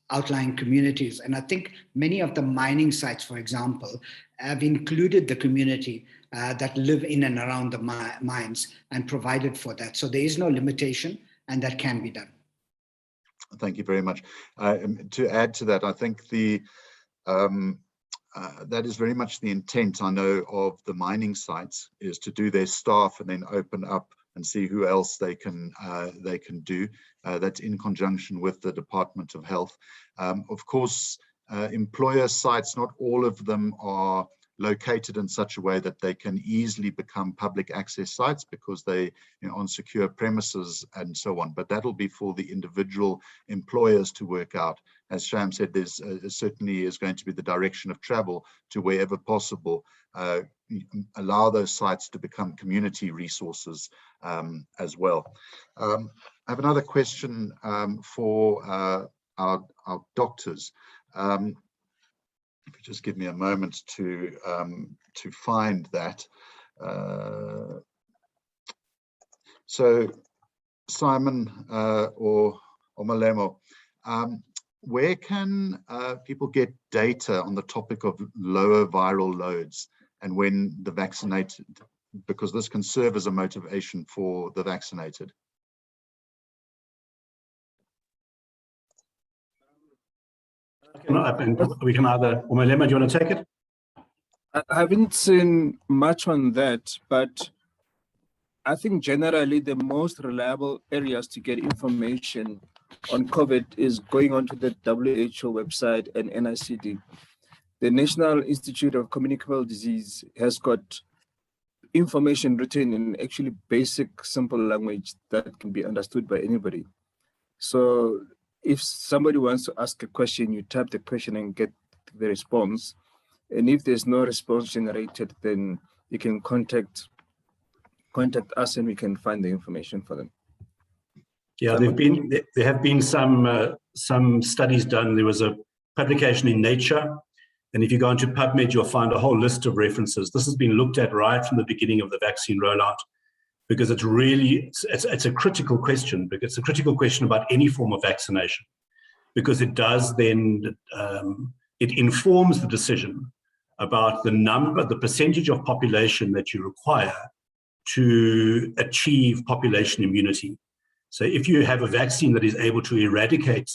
outlying communities. And I think many of the mining sites, for example, have included the community that live in and around the mines and provided for that. So there is no limitation, and that can be done. Thank you very much. To add to that, I think that is very much the intent, I know, of the mining sites, is to do their staff and then open up and see who else they can do. That's in conjunction with the Department of Health. Of course, employer sites, not all of them are located in such a way that they can easily become public access sites because they on secure premises and so on. But that'll be for the individual employers to work out. As Sham said, there's certainly is going to be the direction of travel to wherever possible, allow those sites to become community resources as well. I have another question for our doctors. If you just give me a moment to find that. So Simon or Malemo, where can people get data on the topic of lower viral loads and when the vaccinated, because this can serve as a motivation for the vaccinated? We can either, Malema, do you want to take it? I haven't seen much on that, but I think generally the most reliable areas to get information on COVID is going onto the WHO website and NICD. The National Institute of Communicable Disease has got information written in actually basic, simple language that can be understood by anybody. So if somebody wants to ask a question, you type the question and get the response. And if there's no response generated, then you can contact us and we can find the information for them. Yeah, there have been some studies done. There was a publication in Nature, and if you go into PubMed, you'll find a whole list of references. This has been looked at right from the beginning of the vaccine rollout, because it's really, it's a critical question, because it's a critical question about any form of vaccination, because it does then, it informs the decision about the percentage of population that you require to achieve population immunity. So if you have a vaccine that is able to eradicate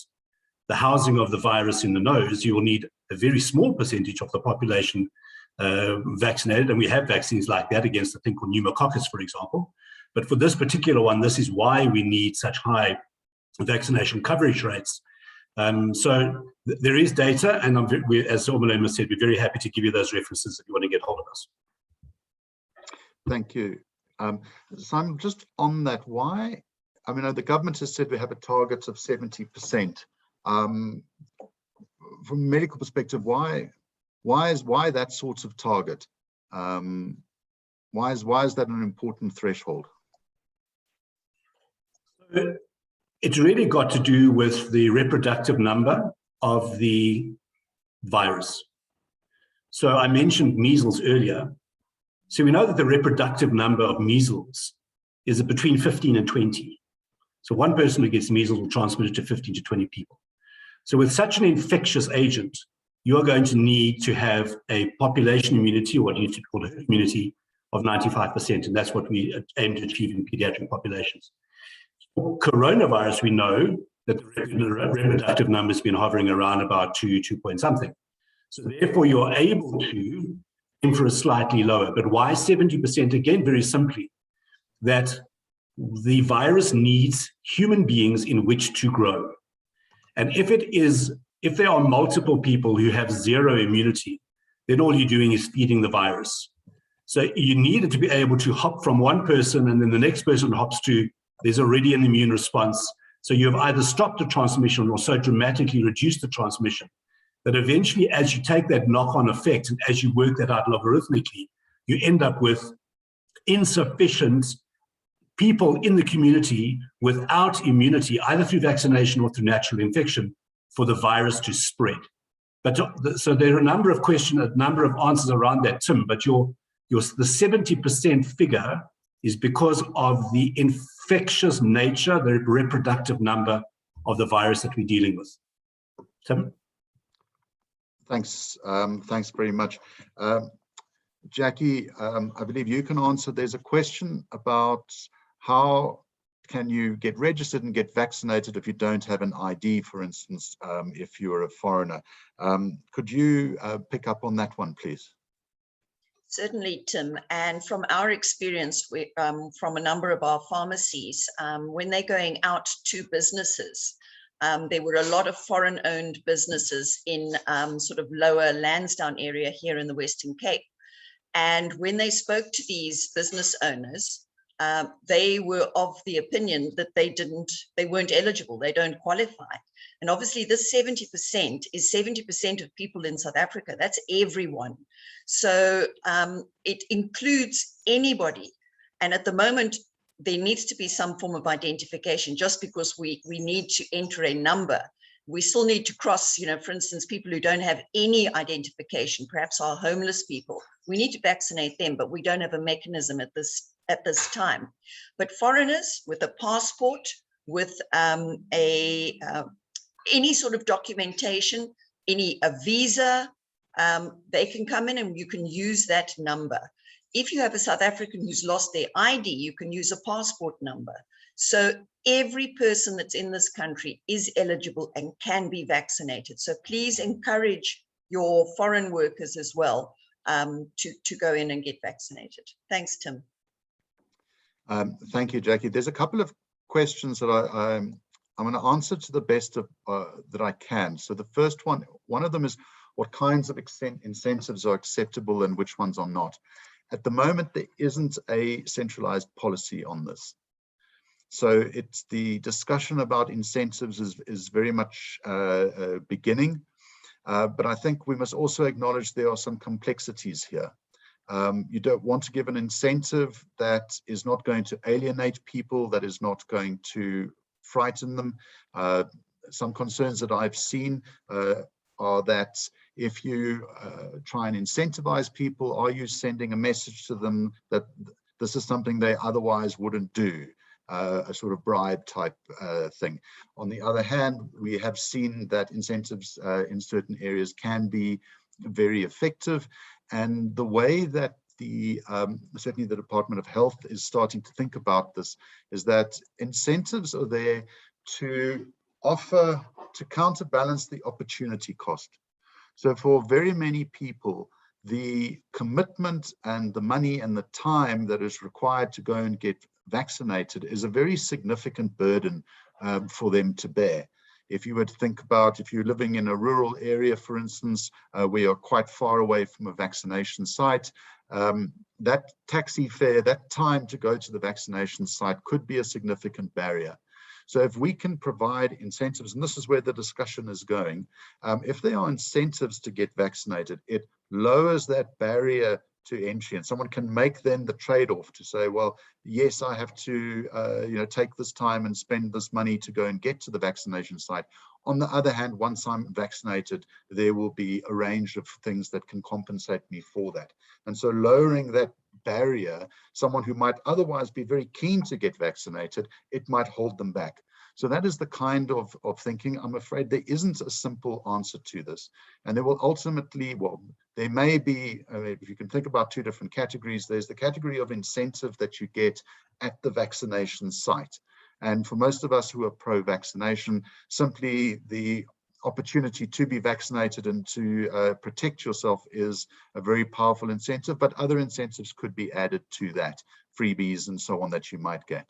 the housing of the virus in the nose, you will need a very small percentage of the population vaccinated. And we have vaccines like that against a thing called pneumococcus, for example. But for this particular one, this is why we need such high vaccination coverage rates. So there is data, and as Malema said, we're very happy to give you those references if you want to get hold of us. Thank you. Simon, just on that, why? I mean, the government has said we have a target of 70%. From a medical perspective, why that sort of target? Why is that an important threshold? It's really got to do with the reproductive number of the virus. So I mentioned measles earlier. So we know that the reproductive number of measles is between 15 and 20. So one person who gets measles will transmit it to 15 to 20 people. So with such an infectious agent, you are going to need to have a population immunity, or what you need to call it immunity, of 95%, and that's what we aim to achieve in pediatric populations. For coronavirus, we know that the reproductive number has been hovering around about 2 point something. So therefore, you're able to aim for a slightly lower. But why 70%? Again, very simply, that the virus needs human beings in which to grow. And if there are multiple people who have zero immunity, then all you're doing is feeding the virus. So you need it to be able to hop from one person and then the next person hops to, there's already an immune response. So you have either stopped the transmission or so dramatically reduced the transmission that eventually, as you take that knock-on effect and as you work that out logarithmically, you end up with insufficient people in the community without immunity, either through vaccination or through natural infection, for the virus to spread. But so there are a number of questions, a number of answers around that, Tim, but the 70% figure is because of the infectious nature, the reproductive number of the virus that we're dealing with. Tim? Thanks. Thanks very much. Jackie, I believe you can answer. There's a question about how can you get registered and get vaccinated if you don't have an ID, for instance, if you're a foreigner. Could you pick up on that one, please? Certainly, Tim. And from our experience from a number of our pharmacies, when they're going out to businesses, there were a lot of foreign-owned businesses in sort of lower Lansdowne area here in the Western Cape. And when they spoke to these business owners, they were of the opinion that they weren't eligible, they don't qualify. And obviously this 70% is 70% of people in South Africa. That's everyone. So it includes anybody. And at the moment, there needs to be some form of identification. Just because we need to enter a number, we still need to cross, for instance, people who don't have any identification, perhaps are homeless people. We need to vaccinate them, but we don't have a mechanism at this time. But foreigners with a passport, with any sort of documentation, a visa, they can come in and you can use that number. If you have a South African who's lost their ID, you can use a passport number. So every person that's in this country is eligible and can be vaccinated. So please encourage your foreign workers as well to go in and get vaccinated. Thanks, Tim. Thank you, Jackie. There's a couple of questions that I'm going to answer to the best of that I can. So the first one of them is, what kinds of incentives are acceptable and which ones are not? At the moment, there isn't a centralized policy on this. So it's the discussion about incentives is very much beginning, but I think we must also acknowledge there are some complexities here. You don't want to give an incentive that is not going to alienate people, that is not going to frighten them. Some concerns that I've seen are that if you try and incentivize people, are you sending a message to them that this is something they otherwise wouldn't do? A sort of bribe type thing. On the other hand, we have seen that incentives in certain areas can be very effective. And the way that certainly the Department of Health is starting to think about this is that incentives are there to counterbalance the opportunity cost. So for very many people, the commitment and the money and the time that is required to go and get vaccinated is a very significant burden for them to bear. If you were to think about, if you're living in a rural area, for instance, we are quite far away from a vaccination site, that taxi fare, that time to go to the vaccination site could be a significant barrier. So if we can provide incentives, and this is where the discussion is going, if there are incentives to get vaccinated, it lowers that barrier to entry, and someone can make then the trade-off to say, well, yes, I have to take this time and spend this money to go and get to the vaccination site. On the other hand, once I'm vaccinated, there will be a range of things that can compensate me for that. And so lowering that barrier, someone who might otherwise be very keen to get vaccinated, it might hold them back. So that is the kind of thinking. I'm afraid there isn't a simple answer to this. And there will ultimately, well, there may be, if you can think about two different categories, there's the category of incentive that you get at the vaccination site. And for most of us who are pro-vaccination, simply the opportunity to be vaccinated and to protect yourself is a very powerful incentive, but other incentives could be added to that, freebies and so on that you might get.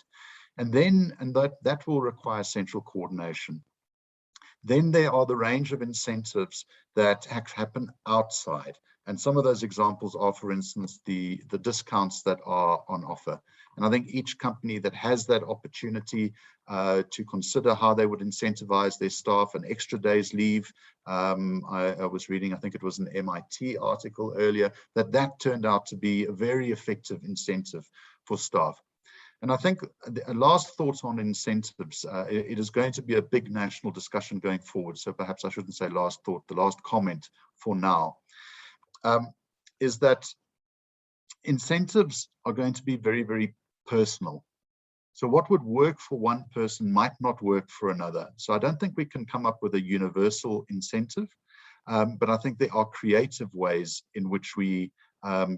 And then, that will require central coordination. Then there are the range of incentives that happen outside. And some of those examples are, for instance, the discounts that are on offer. And I think each company that has that opportunity to consider how they would incentivize their staff, an extra day's leave. I was reading, I think it was an MIT article earlier, that turned out to be a very effective incentive for staff. And I think a last thought on incentives, it is going to be a big national discussion going forward. So perhaps I shouldn't say last thought, the last comment for now, is that incentives are going to be very, very personal. So what would work for one person might not work for another. So I don't think we can come up with a universal incentive, but I think there are creative ways in which we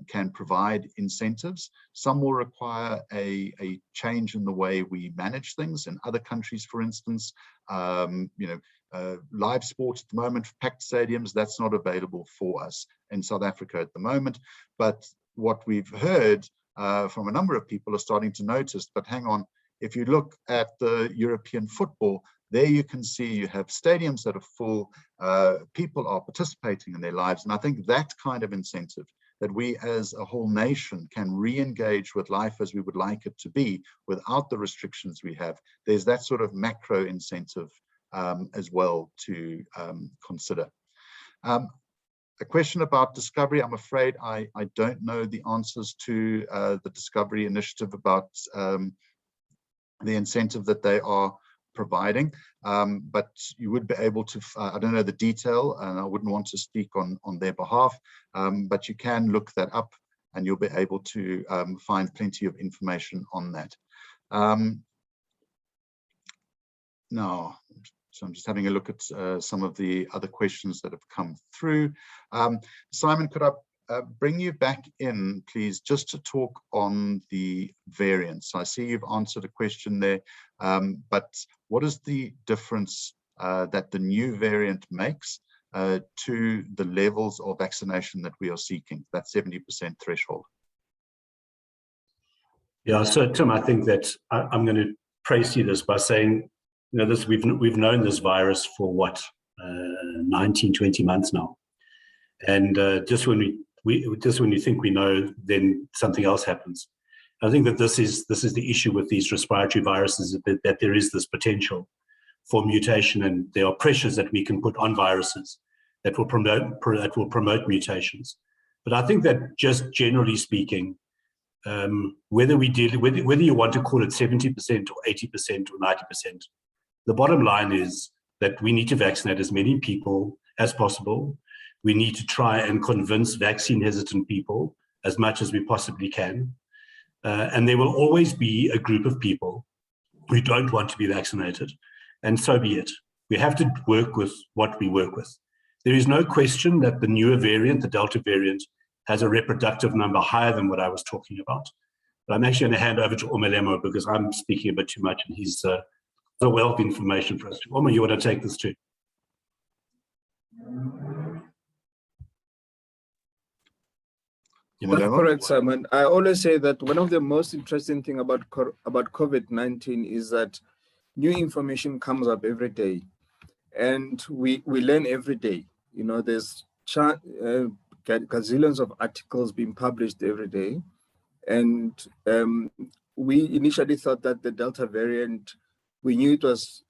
can provide incentives. Some will require a change in the way we manage things. In other countries, for instance, live sport at the moment, packed stadiums, that's not available for us in South Africa at the moment. But what we've heard from a number of people are starting to notice, but hang on, if you look at the European football, there you can see you have stadiums that are full, people are participating in their lives. And I think that kind of incentive, that we as a whole nation can re-engage with life as we would like it to be without the restrictions we have, there's that sort of macro incentive as well to consider. A question about Discovery, I'm afraid I don't know the answers to the Discovery initiative about the incentive that they are providing, but you would be able to, I don't know the detail and I wouldn't want to speak on their behalf, but you can look that up and you'll be able to find plenty of information on that. Now, so I'm just having a look at some of the other questions that have come through. Simon, could I bring you back in, please, just to talk on the variants? I see you've answered a question there, but what is the difference that the new variant makes to the levels of vaccination that we are seeking, that 70% threshold? Yeah, so Tim, I think that I'm going to precede this by saying, you know, we've known this virus for what, 19, 20 months now, and just when you think we know, then something else happens. I think that this is the issue with these respiratory viruses, that there is this potential for mutation, and there are pressures that we can put on viruses that will promote mutations. But I think that just generally speaking, whether you want to call it 70% or 80% or 90%, the bottom line is that we need to vaccinate as many people as possible. We need to try and convince vaccine hesitant people as much as we possibly can. And there will always be a group of people who don't want to be vaccinated, and so be it. We have to work with what we work with. There is no question that the newer variant, the Delta variant, has a reproductive number higher than what I was talking about. But I'm actually going to hand over to Omelemo because I'm speaking a bit too much and he's a wealth of information for us. Omo, you want to take this too? That's correct, Simon. I always say that one of the most interesting things about COVID-19 is that new information comes up every day, and we learn every day. You know, there's gazillions of articles being published every day, and we initially thought that the Delta variant, we knew it was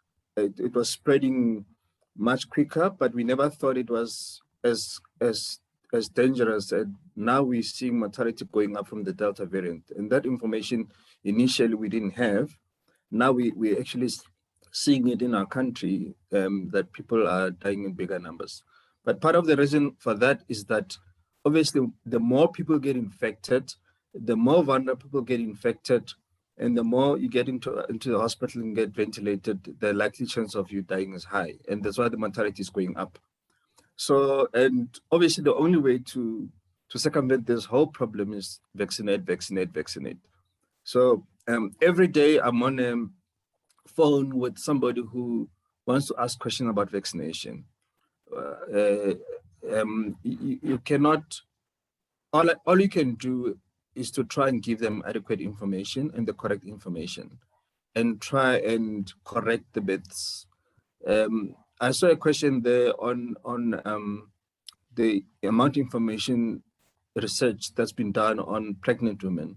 spreading much quicker, but we never thought it was as dangerous. And now we're seeing mortality going up from the Delta variant, and that information initially we didn't have. Now we're actually seeing it in our country, that people are dying in bigger numbers. But part of the reason for that is that obviously the more people get infected, the more vulnerable people get infected, and the more you get into the hospital and get ventilated, the likely chance of you dying is high, and that's why the mortality is going up. So, and obviously the only way to circumvent this whole problem is vaccinate, vaccinate, vaccinate. So every day I'm on a phone with somebody who wants to ask questions about vaccination. You cannot, all you can do is to try and give them adequate information and the correct information and try and correct the myths. I saw a question there on the amount of information research that's been done on pregnant women.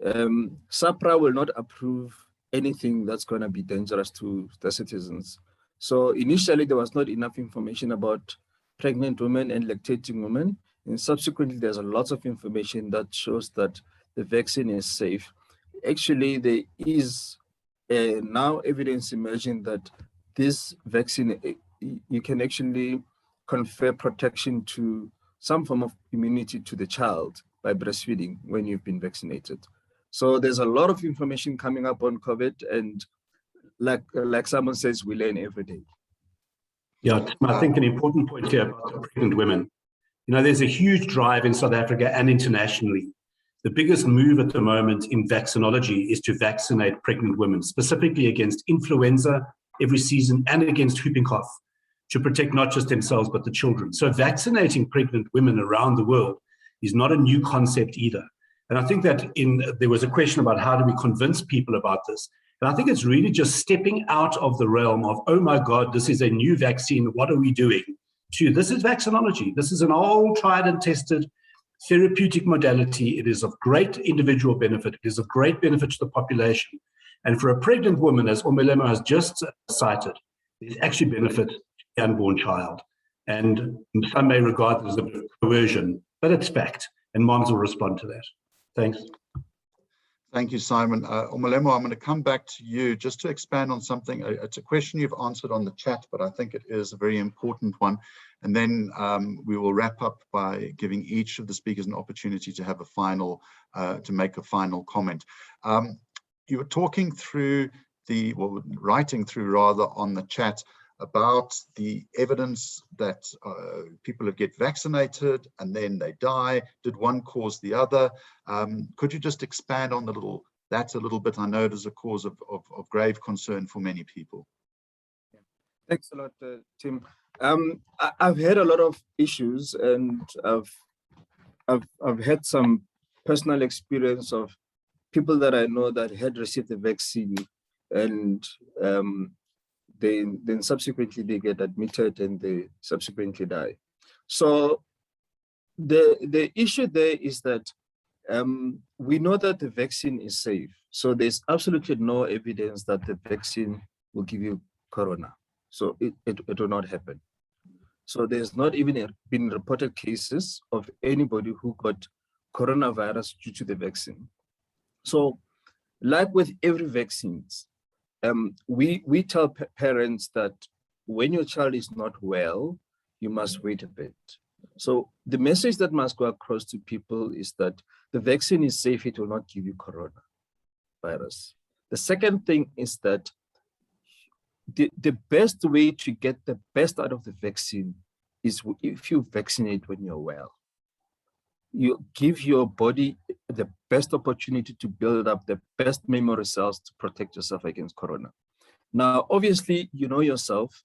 SAPRA will not approve anything that's going to be dangerous to the citizens. So initially there was not enough information about pregnant women and lactating women. And subsequently, there's a lot of information that shows that the vaccine is safe. Actually, there is now evidence emerging that this vaccine, you can actually confer protection to some form of immunity to the child by breastfeeding when you've been vaccinated. So there's a lot of information coming up on COVID, and like someone says, we learn every day. Yeah, I think an important point here about the pregnant women. You know, there's a huge drive in South Africa and internationally. The biggest move at the moment in vaccinology is to vaccinate pregnant women, specifically against influenza every season and against whooping cough, to protect not just themselves, but the children. So vaccinating pregnant women around the world is not a new concept either. And I think that there was a question about how do we convince people about this. And I think it's really just stepping out of the realm of, oh my God, this is a new vaccine, what are we doing? To this is vaccinology. This is an old tried and tested therapeutic modality. It is of great individual benefit. It is of great benefit to the population. And for a pregnant woman, as Umelemo has just cited, there's actually benefit to the unborn child. And some may regard it as a bit of coercion, but it's fact. And moms will respond to that. Thanks. Thank you, Simon. Umelemo, I'm going to come back to you just to expand on something. It's a question you've answered on the chat, but I think it is a very important one. And then we will wrap up by giving each of the speakers an opportunity to have a final, to make a final comment. You were talking through writing through rather on the chat about the evidence that people that get vaccinated and then they die. Did one cause the other? Could you just expand on that a little bit? I know it is a cause of grave concern for many people. Thanks a lot, Tim. I've had a lot of issues, and I've had some personal experience of people that I know that had received the vaccine, and then subsequently they get admitted and they subsequently die. So the issue there is that we know that the vaccine is safe. So there's absolutely no evidence that the vaccine will give you corona. So it will not happen. So there's not even been reported cases of anybody who got coronavirus due to the vaccine. So like with every vaccine, we tell parents that when your child is not well, you must wait a bit. So the message that must go across to people is that the vaccine is safe, it will not give you coronavirus. The second thing is that the best way to get the best out of the vaccine is if you vaccinate when you're well. You give your body the best opportunity to build up the best memory cells to protect yourself against corona. Now, obviously, you know yourself,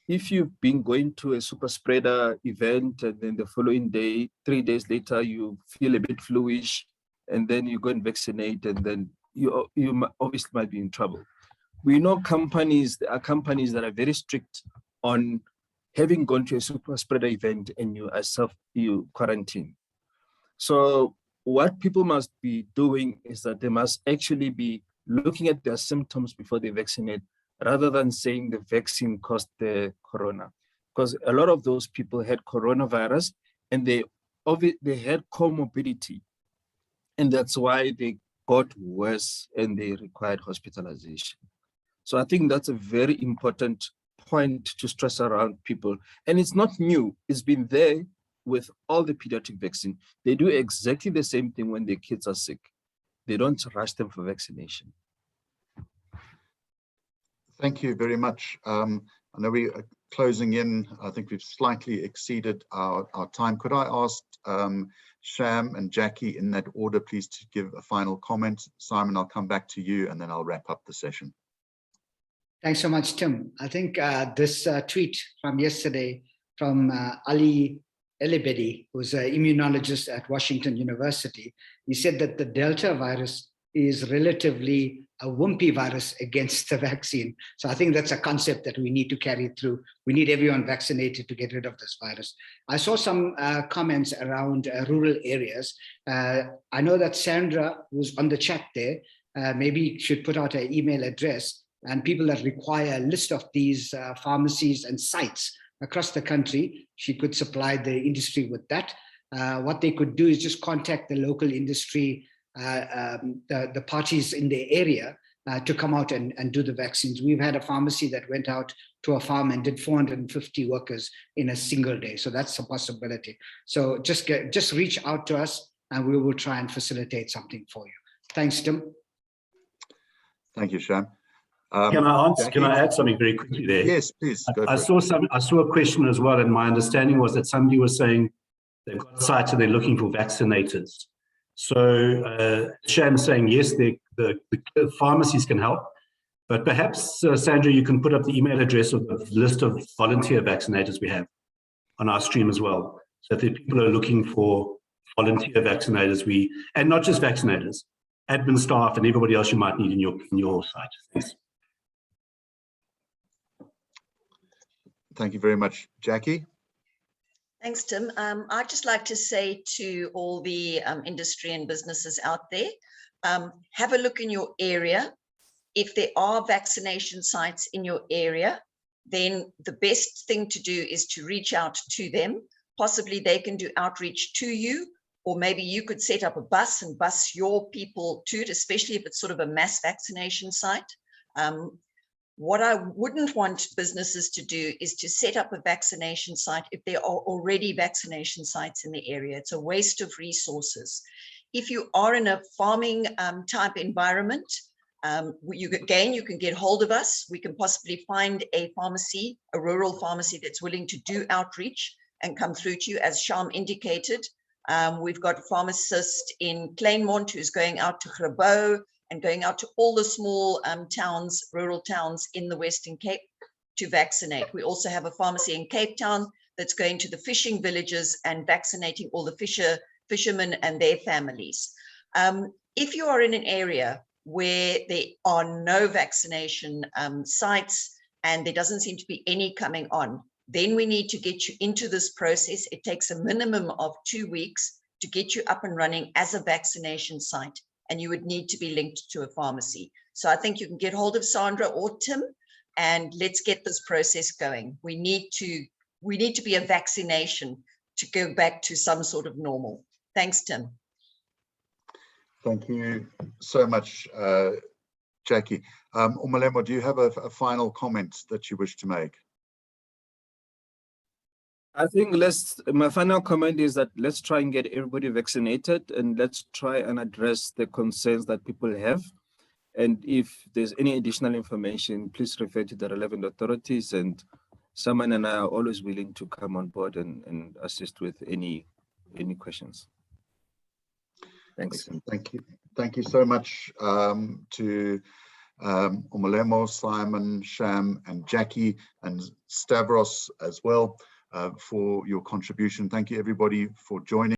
if you've been going to a super spreader event and then the following day, 3 days later, you feel a bit fluish, and then you go and vaccinate, and then you obviously might be in trouble. We know there are companies that are very strict on having gone to a super spreader event and you quarantine. So what people must be doing is that they must actually be looking at their symptoms before they vaccinate, rather than saying the vaccine caused the corona. Because a lot of those people had coronavirus and they had comorbidity. And that's why they got worse and they required hospitalization. So I think that's a very important point to stress around people. And it's not new, it's been there with all the pediatric vaccine. They do exactly the same thing when their kids are sick. They don't rush them for vaccination. Thank you very much. I know we closing in. I think we've slightly exceeded our time. Could I ask Sham and Jackie in that order, please, to give a final comment? Simon, I'll come back to you and then I'll wrap up the session. Thanks so much, Tim. I think this tweet from yesterday from Ali Elibedi, who's an immunologist at Washington University, he said that the Delta virus is relatively a wimpy virus against the vaccine. So I think that's a concept that we need to carry through. We need everyone vaccinated to get rid of this virus. I saw some comments around rural areas. I know that Sandra, who's on the chat there, maybe should put out an email address, and people that require a list of these pharmacies and sites across the country, she could supply the industry with that. What they could do is just contact the local industry, the parties in the area to come out and do the vaccines. We've had a pharmacy that went out to a farm and did 450 workers in a single day. So that's a possibility. So just reach out to us and we will try and facilitate something for you. Thanks, Tim. Thank you, Sham. Can I add something very quickly there? Yes, please. I saw a question as well, and my understanding was that somebody was saying they've got sites and they're looking for vaccinators. So Sham's saying yes, the pharmacies can help, but perhaps Sandra, you can put up the email address of the list of volunteer vaccinators we have on our stream as well. So if the people are looking for volunteer vaccinators, and not just vaccinators, admin staff and everybody else you might need in your site. Yes. Thank you very much, Jackie. Thanks, Tim. I'd just like to say to all the industry and businesses out there, have a look in your area. If there are vaccination sites in your area, then the best thing to do is to reach out to them. Possibly they can do outreach to you, or maybe you could set up a bus and bus your people to it, especially if it's sort of a mass vaccination site. What I wouldn't want businesses to do is to set up a vaccination site if there are already vaccination sites in the area. It's a waste of resources. If you are in a farming type environment, you can get hold of us. We can possibly find a pharmacy, a rural pharmacy that's willing to do outreach and come through to you. As Sham indicated, we've got a pharmacist in Kleinmond who's going out to Grabo and going out to all the small towns, rural towns in the Western Cape to vaccinate. We also have a pharmacy in Cape Town that's going to the fishing villages and vaccinating all the fishermen and their families. If you are in an area where there are no vaccination sites and there doesn't seem to be any coming on, then we need to get you into this process. It takes a minimum of 2 weeks to get you up and running as a vaccination site, and you would need to be linked to a pharmacy. So I think you can get hold of Sandra or Tim, and let's get this process going. We need to be a vaccination to go back to some sort of normal. Thanks, Tim. Thank you so much, Jackie. Umalemo, do you have a final comment that you wish to make? I think my final comment is that let's try and get everybody vaccinated, and let's try and address the concerns that people have. And if there's any additional information, please refer to the relevant authorities, and Simon and I are always willing to come on board and assist with any questions. Thanks. Thank you so much to Umalemo, Simon, Sham, and Jackie, and Stavros as well for your contribution. Thank you everybody for joining.